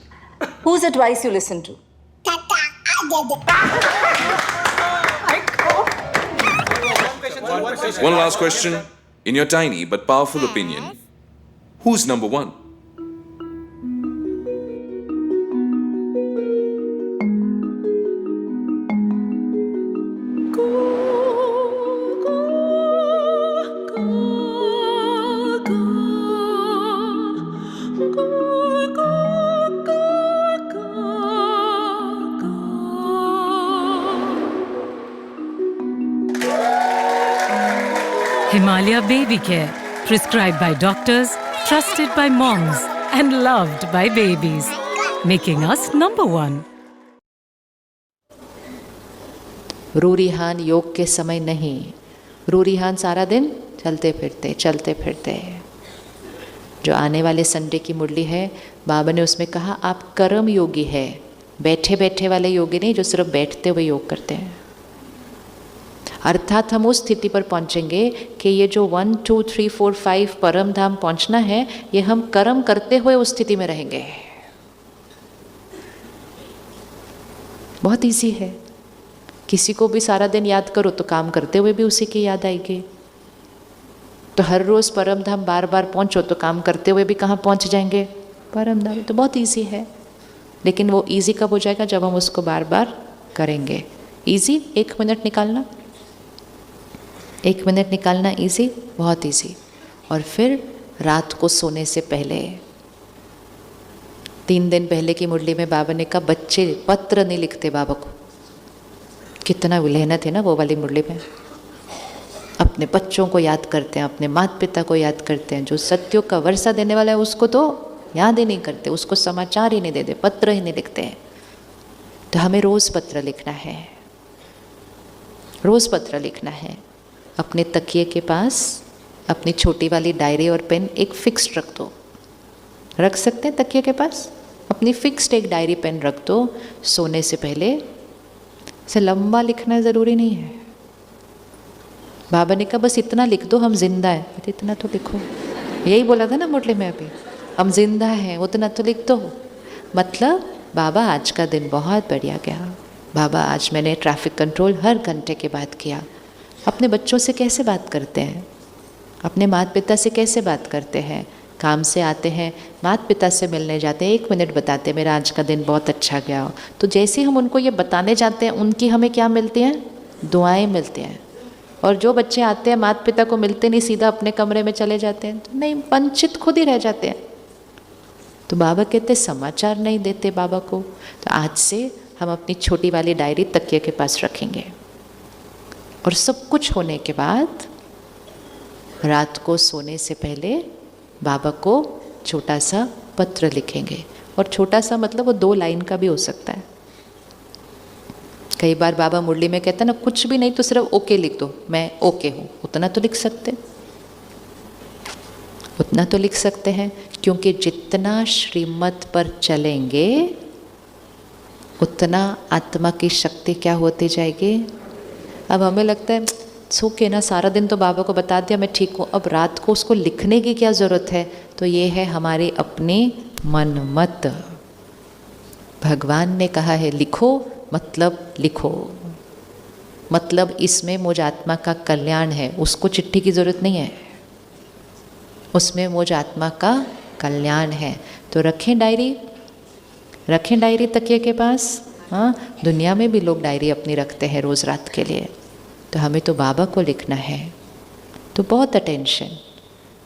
S2: Whose advice you listen to?
S14: One last question. In your tiny but powerful opinion, who's number one?
S15: Himalaya Baby Care, prescribed by doctors, trusted by moms, and loved by babies, making us number one.
S1: रूरिहान योग के समय नहीं, रूरिहान सारा दिन चलते फिरते। जो आने वाले संडे की मुरली है, बाबा ने उसमें कहा आप कर्म योगी है, बैठे बैठे वाले योगी नहीं जो सिर्फ बैठते हुए योग करते हैं। अर्थात हम उस स्थिति पर पहुंचेंगे कि ये जो 1 2 3 4 5 परम धाम पहुंचना है, ये हम कर्म करते हुए उस स्थिति में रहेंगे। बहुत इजी है। किसी को भी सारा दिन याद करो तो काम करते हुए भी उसी की याद आएगी। तो हर रोज़ परम धाम बार बार पहुँचो तो काम करते हुए भी कहाँ पहुँच जाएंगे? परम धाम। तो बहुत इजी है, लेकिन वो इजी कब हो जाएगा? जब हम उसको बार बार करेंगे। इजी 1 मिनट निकालना, 1 मिनट निकालना इजी, बहुत इजी। और फिर रात को सोने से पहले, 3 दिन पहले की मुरली में बाबा ने कहा बच्चे पत्र नहीं लिखते बाबा को। कितना विलहनत है ना वो वाली मुरली में। अपने बच्चों को याद करते हैं, अपने माता पिता को याद करते हैं। जो सत्यों का वर्षा देने वाला है उसको तो याद ही नहीं करते, उसको समाचार ही नहीं देते, पत्र ही नहीं लिखते हैं। तो हमें रोज़ पत्र लिखना है, रोज़ पत्र लिखना है। अपने तकिए के पास अपनी छोटी वाली डायरी और पेन एक फिक्स्ड रख दो। रख सकते हैं तकिए के पास अपनी फिक्स्ड एक डायरी पेन रख दो। सोने से पहले से लंबा लिखना ज़रूरी नहीं है। बाबा ने कहा बस इतना लिख दो हम जिंदा हैं। तो इतना तो लिखो, यही बोला था ना मुरली में अभी, हम जिंदा हैं, उतना तो लिख दो। मतलब बाबा आज का दिन बहुत बढ़िया गया। बाबा आज मैंने ट्रैफिक कंट्रोल हर घंटे के बाद किया। अपने बच्चों से कैसे बात करते हैं, अपने माता पिता से कैसे बात करते हैं। काम से आते हैं, माता पिता से मिलने जाते हैं, 1 मिनट बताते हैं मेरा आज का दिन बहुत अच्छा गया हो। तो जैसे हम उनको ये बताने जाते हैं, उनकी हमें क्या मिलती हैं? दुआएं मिलती हैं। और जो बच्चे आते हैं माता पिता को मिलते नहीं, सीधा अपने कमरे में चले जाते हैं, तो नहीं, वंचित खुद ही रह जाते हैं। तो बाबा कहते समाचार नहीं देते बाबा को। तो आज से हम अपनी छोटी वाली डायरी तकिए के पास रखेंगे और सब कुछ होने के बाद रात को सोने से पहले बाबा को छोटा सा पत्र लिखेंगे। और छोटा सा मतलब वो 2 लाइन का भी हो सकता है। कई बार बाबा मुरली में कहते हैं ना, कुछ भी नहीं तो सिर्फ ओके लिख दो, मैं ओके हूँ। उतना तो लिख सकते, उतना तो लिख सकते हैं, क्योंकि जितना श्रीमत पर चलेंगे उतना आत्मा की शक्ति क्या होती जाएगी। अब हमें लगता है सो के ना सारा दिन तो बाबा को बता दिया मैं ठीक हूँ, अब रात को उसको लिखने की क्या ज़रूरत है। तो ये है हमारी अपनी मनमत। भगवान ने कहा है लिखो, मतलब लिखो, मतलब इसमें मुझ आत्मा का कल्याण है। उसको चिट्ठी की ज़रूरत नहीं है, उसमें मुझ आत्मा का कल्याण है। तो रखें डायरी, रखें डायरी तकिए के पास। हाँ, दुनिया में भी लोग डायरी अपनी रखते हैं रोज़ रात के लिए। तो हमें तो बाबा को लिखना है। तो बहुत अटेंशन।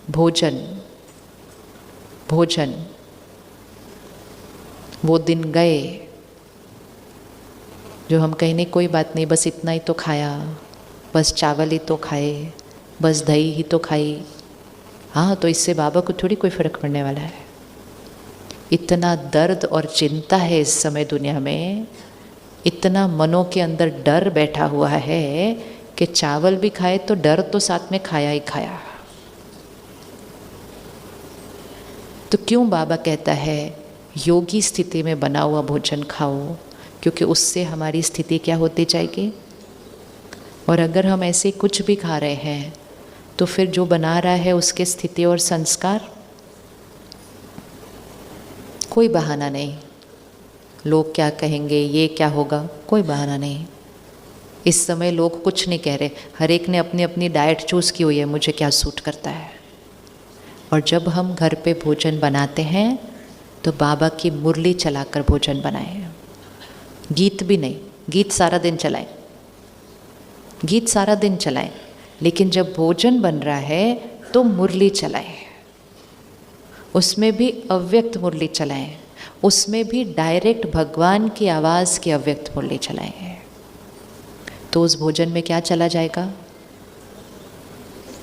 S1: भोजन, भोजन, वो दिन गए जो हम कहीं नहीं, कोई बात नहीं, बस इतना ही तो खाया, बस चावल ही तो खाए, बस दही ही तो खाई। हाँ, तो इससे बाबा को थोड़ी कोई फ़र्क पड़ने वाला है। इतना दर्द और चिंता है इस समय दुनिया में, इतना मनों के अंदर डर बैठा हुआ है कि चावल भी खाए तो डर तो साथ में खाया ही खाया। तो क्यों बाबा कहता है योगी स्थिति में बना हुआ भोजन खाओ, क्योंकि उससे हमारी स्थिति क्या होती जाएगी। और अगर हम ऐसे कुछ भी खा रहे हैं तो फिर जो बना रहा है उसके स्थिति और संस्कार, कोई बहाना नहीं। लोग क्या कहेंगे, ये क्या होगा, कोई बहाना नहीं। इस समय लोग कुछ नहीं कह रहे, हर एक ने अपनी अपनी डाइट चूज़ की हुई है, मुझे क्या सूट करता है। और जब हम घर पे भोजन बनाते हैं तो बाबा की मुरली चलाकर भोजन बनाएं। गीत भी नहीं, गीत सारा दिन चलाएं, गीत सारा दिन चलाएं, लेकिन जब भोजन बन रहा है तो मुरली चलाएं। उसमें भी अव्यक्त मुरली चलाएं, उसमें भी डायरेक्ट भगवान की आवाज़ की अव्यक्त मुरली चलाएं। तो उस भोजन में क्या चला जाएगा,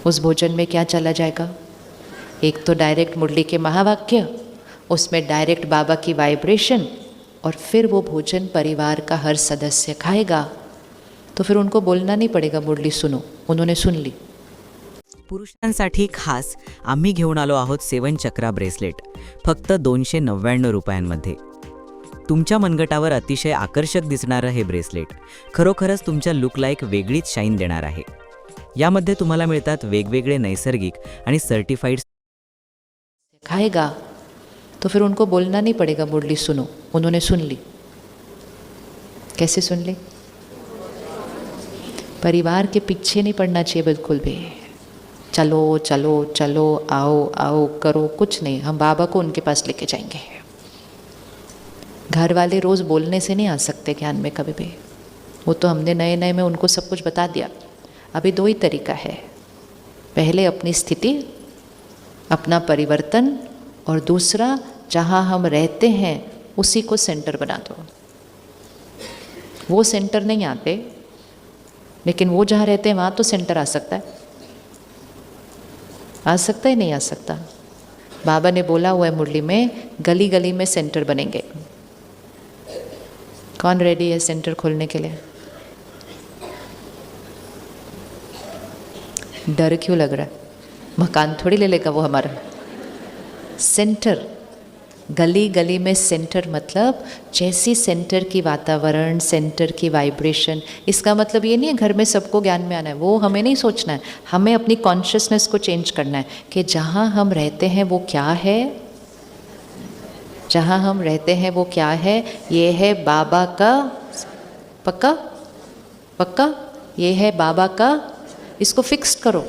S1: उस भोजन में क्या चला जाएगा। एक तो डायरेक्ट मुरली के महावाक्य, उसमें डायरेक्ट बाबा की वाइब्रेशन, और फिर वो भोजन परिवार का हर सदस्य खाएगा। तो फिर उनको बोलना नहीं पड़ेगा मुरली सुनो, उन्होंने सुन ली.
S16: पुरुषांसाठी खास आम्ही घेऊन आलो आहोत 7 चक्रा ब्रेसलेट फक्त 299 रुपयांमध्ये. तुमच्या मनगटावर अतिशय आकर्षक दिसणारं हे ब्रेसलेट खरोखरच तुमच्या लुकला एक वेगळीच शाईन देणार आहे. यामध्ये तुम्हाला मिळतात वेगवेगळे नैसर्गिक आणि सर्टिफाईड.
S1: खाएगा तो फिर उनको बोलना नहीं पड़ेगा मुरली सुनो, उन्होंने सुन ली. कैसे सुन ली? परिवार के पीछे नहीं पड़ना चाहिए बिल्कुल भी. चलो चलो चलो, आओ आओ करो, कुछ नहीं. हम बाबा को उनके पास लेके जाएंगे. घर वाले रोज़ बोलने से नहीं आ सकते ज्ञान में कभी भी. वो तो हमने नए नए में उनको सब कुछ बता दिया. अभी 2 ही तरीका है. पहले अपनी स्थिति, अपना परिवर्तन, और दूसरा जहाँ हम रहते हैं उसी को सेंटर बना दो. वो सेंटर नहीं आते, लेकिन वो जहाँ रहते हैं वहाँ तो सेंटर आ सकता है. आ सकता है नहीं आ सकता? बाबा ने बोला हुआ है मुरली में, गली गली में सेंटर बनेंगे. कौन रेडी है सेंटर खोलने के लिए? डर क्यों लग रहा है? मकान थोड़ी ले लेगा वो हमारा. सेंटर, गली गली में सेंटर, मतलब जैसी सेंटर की वातावरण, सेंटर की वाइब्रेशन. इसका मतलब ये नहीं है घर में सबको ज्ञान में आना है, वो हमें नहीं सोचना है. हमें अपनी कॉन्शियसनेस को चेंज करना है कि जहाँ हम रहते हैं वो क्या है. जहाँ हम रहते हैं वो क्या है? ये है बाबा का. पक्का पक्का ये है बाबा का. इसको फिक्स करो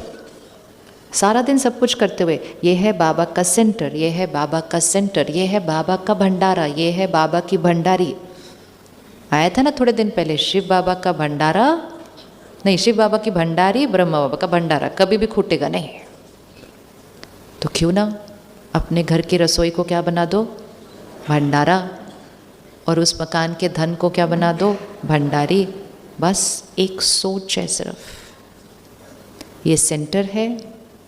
S1: सारा दिन सब कुछ करते हुए. ये है बाबा का सेंटर, ये है बाबा का सेंटर, ये है बाबा का भंडारा, ये है बाबा की भंडारी. आया था ना थोड़े दिन पहले, शिव बाबा का भंडारा नहीं, शिव बाबा की भंडारी, ब्रह्मा बाबा का भंडारा. कभी भी खूटेगा नहीं. तो क्यों ना अपने घर की रसोई को क्या बना दो? भंडारा. और उस मकान के धन को क्या बना दो? भंडारी. बस एक सोच है सिर्फ. ये सेंटर है,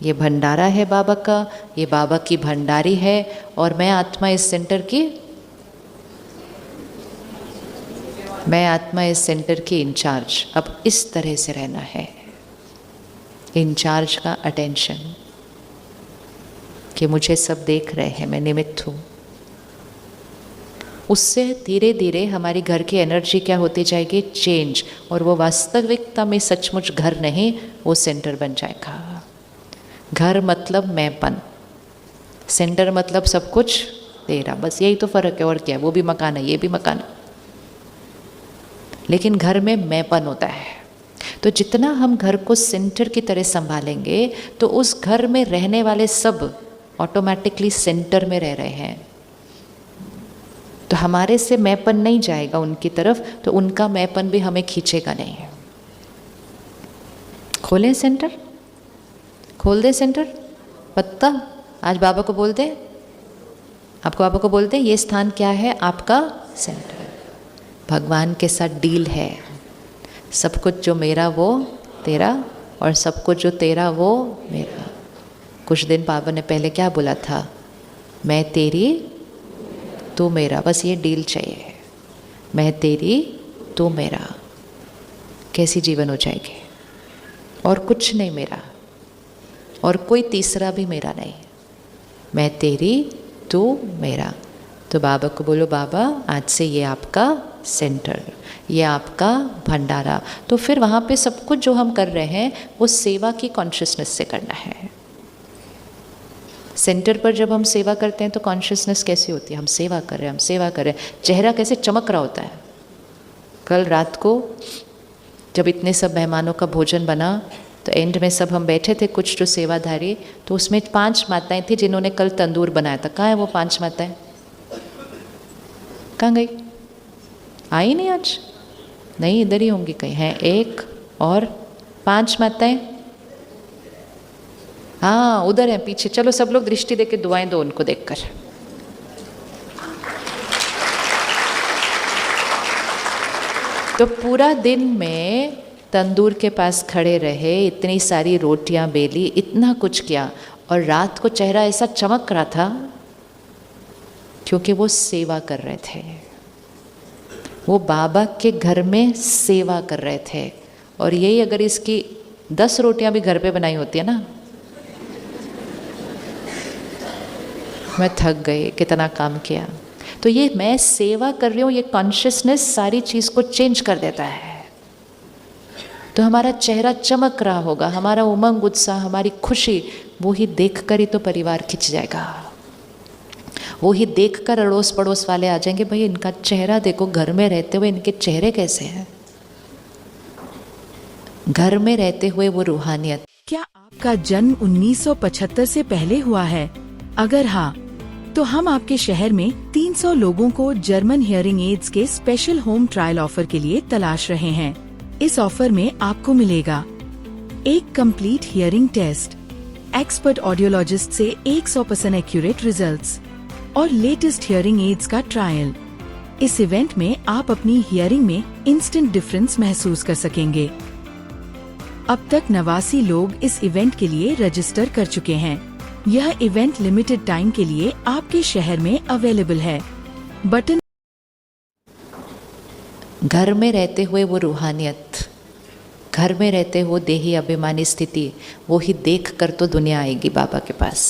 S1: ये भंडारा है बाबा का, ये बाबा की भंडारी है, और मैं आत्मा इस सेंटर की, मैं आत्मा इस सेंटर की इंचार्ज. अब इस तरह से रहना है. इंचार्ज का अटेंशन कि मुझे सब देख रहे हैं, मैं निमित्त हूँ. उससे धीरे धीरे हमारी घर की एनर्जी क्या होती जाएगी? चेंज. और वो वास्तविकता में सचमुच घर नहीं, वो सेंटर बन जाएगा. घर मतलब मैंपन, सेंटर मतलब सब कुछ तेरा. बस यही तो फ़र्क है, और क्या है? वो भी मकान है, ये भी मकान है, लेकिन घर में मैंपन होता है. तो जितना हम घर को सेंटर की तरह संभालेंगे तो उस घर में रहने वाले सब ऑटोमेटिकली सेंटर में रह रहे हैं. तो हमारे से मैंपन नहीं जाएगा उनकी तरफ, तो उनका मैंपन भी हमें खींचेगा नहीं. खोलें सेंटर, खोल दे सेंटर. पत्ता आज बाबा को बोल दे, आपको बाबा को बोल दे ये स्थान क्या है? आपका सेंटर. भगवान के साथ डील है. सब कुछ जो मेरा वो तेरा, और सब कुछ जो तेरा वो मेरा. कुछ दिन बाबा ने पहले क्या बोला था? मैं तेरी तू मेरा. बस ये डील चाहिए. मैं तेरी तू मेरा. कैसी जीवन हो जाएगी? और कुछ नहीं मेरा, और कोई तीसरा भी मेरा नहीं. मैं तेरी तू मेरा. तो बाबा को बोलो, बाबा आज से ये आपका सेंटर, ये आपका भंडारा. तो फिर वहाँ पे सब कुछ जो हम कर रहे हैं वो सेवा की कॉन्शियसनेस से करना है. सेंटर पर जब हम सेवा करते हैं तो कॉन्शियसनेस कैसी होती है? हम सेवा कर रहे हैं, हम सेवा कर रहे हैं. चेहरा कैसे चमक रहा होता है. कल रात को जब इतने सब मेहमानों का भोजन बना तो एंड में सब हम बैठे थे कुछ जो सेवाधारी, तो उसमें 5 माताएं थी जिन्होंने कल तंदूर बनाया था. कहाँ है वो 5 माताएं? कहाँ गई? आई नहीं आज? नहीं, इधर ही होंगी कहीं. हैं 1 और 5 माताएं. हाँ उधर है पीछे. चलो सब लोग दृष्टि देके दुआएं दो उनको देखकर. तो पूरा दिन में तंदूर के पास खड़े रहे, इतनी सारी रोटियां बेली, इतना कुछ किया, और रात को चेहरा ऐसा चमक रहा था क्योंकि वो सेवा कर रहे थे. वो बाबा के घर में सेवा कर रहे थे. और यही अगर इसकी 10 रोटियां भी घर पे बनाई होती है ना, मैं थक गई, कितना काम किया। तो ये मैं सेवा कर रही हूँ, ये कॉन्शियसनेस सारी चीज़ को चेंज कर देता है। तो हमारा चेहरा चमक रहा होगा, हमारा उमंग उत्साह, हमारी खुशी, वो ही देखकर ही तो परिवार खिंच जाएगा। वो ही देखकर अड़ोस पड़ोस वाले आ जाएंगे, भाई इनका चेहरा देखो, घर में रहते हुए इनके चेहरे कैसे हैं। घर में रहते हुए वो रूहानियत।
S17: क्या आपका जन्म 1975 से पहले हुआ है? अगर हाँ, तो हम आपके शहर में 300 लोगों को जर्मन हियरिंग एड्स के स्पेशल होम ट्रायल ऑफर के लिए तलाश रहे हैं। इस ऑफर में आपको मिलेगा एक complete hearing test, expert audiologist से 100% एक्यूरेट रिजल्ट्स और लेटेस्ट हियरिंग एड्स का ट्रायल। इस इवेंट में आप अपनी हियरिंग में इंस्टेंट डिफरेंस महसूस कर सकेंगे। अब तक 89 लोग इस इवेंट के लिए रजिस्टर कर चुके हैं। यह इवेंट लिमिटेड टाइम के लिए आपके शहर में अवेलेबल है। बटन
S1: घर में रहते हुए वो रूहानियत, घर में रहते हुए देही अभिमानी स्थिति, वो ही देख कर तो दुनिया आएगी बाबा के पास।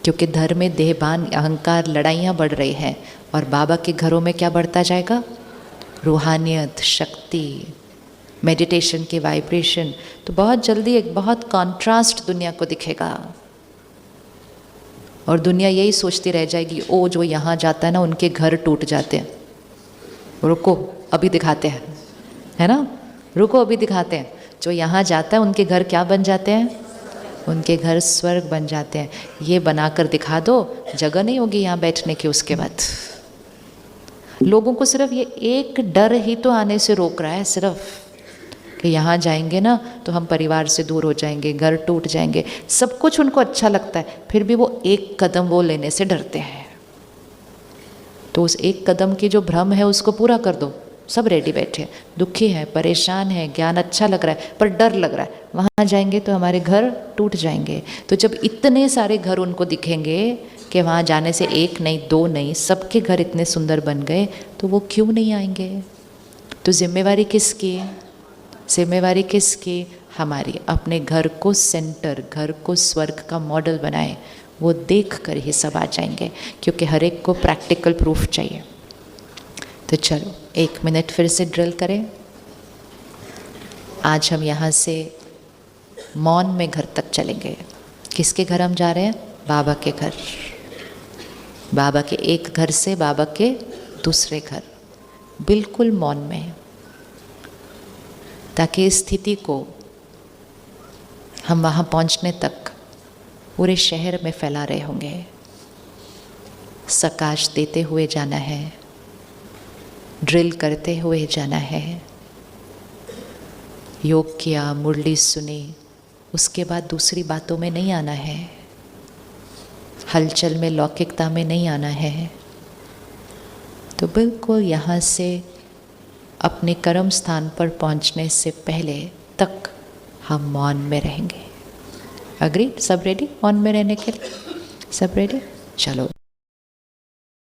S1: क्योंकि धर्म में देहभान, अहंकार, लड़ाइयाँ बढ़ रही हैं, और बाबा के घरों में क्या बढ़ता जाएगा? रूहानियत, शक्ति, मेडिटेशन की वाइब्रेशन। तो बहुत जल्दी एक बहुत कॉन्ट्रास्ट दुनिया को दिखेगा, और दुनिया यही सोचती रह जाएगी, ओ जो यहाँ जाता है ना उनके घर टूट जाते हैं। रुको अभी दिखाते हैं, है ना, रुको अभी दिखाते हैं। जो यहाँ जाता है उनके घर क्या बन जाते हैं? उनके घर स्वर्ग बन जाते हैं। ये बनाकर दिखा दो, जगह नहीं होगी यहाँ बैठने की। उसके बाद लोगों को सिर्फ ये एक डर ही तो आने से रोक रहा है, सिर्फ कि यहाँ जाएंगे ना तो हम परिवार से दूर हो जाएंगे, घर टूट जाएंगे। सब कुछ उनको अच्छा लगता है, फिर भी वो एक कदम वो लेने से डरते हैं। तो उस एक कदम की जो भ्रम है उसको पूरा कर दो। सब रेडी बैठे, दुखी है, परेशान है, ज्ञान अच्छा लग रहा है पर डर लग रहा है, वहाँ जाएंगे तो हमारे घर टूट जाएंगे। तो जब इतने सारे घर उनको दिखेंगे कि वहाँ जाने से एक नहीं, दो नहीं, सबके घर इतने सुंदर बन गए, तो वो क्यों नहीं आएंगे? तो जिम्मेवारी किसकी? जिम्मेवारी किसकी? हमारी। अपने घर को सेंटर, घर को स्वर्ग का मॉडल बनाए, वो देख कर ही सब आ जाएंगे, क्योंकि हर एक को प्रैक्टिकल प्रूफ चाहिए। तो चलो 1 मिनट फिर से ड्रिल करें। आज हम यहाँ से मौन में घर तक चलेंगे। किसके घर हम जा रहे हैं? बाबा के घर। बाबा के एक घर से बाबा के दूसरे घर, बिल्कुल मौन में, ताकि इस स्थिति को हम वहाँ पहुँचने तक पूरे शहर में फैला रहे होंगे। सकाश देते हुए जाना है, ड्रिल करते हुए जाना है। योग किया, मुरली सुनी, उसके बाद दूसरी बातों में नहीं आना है, हलचल में, लौकिकता में नहीं आना है। तो बिल्कुल यहाँ से अपने कर्म स्थान पर पहुँचने से पहले तक हम मौन में रहेंगे। अग्री? सब रेडी मौन में रहने के लिए? सब रेडी? चलो।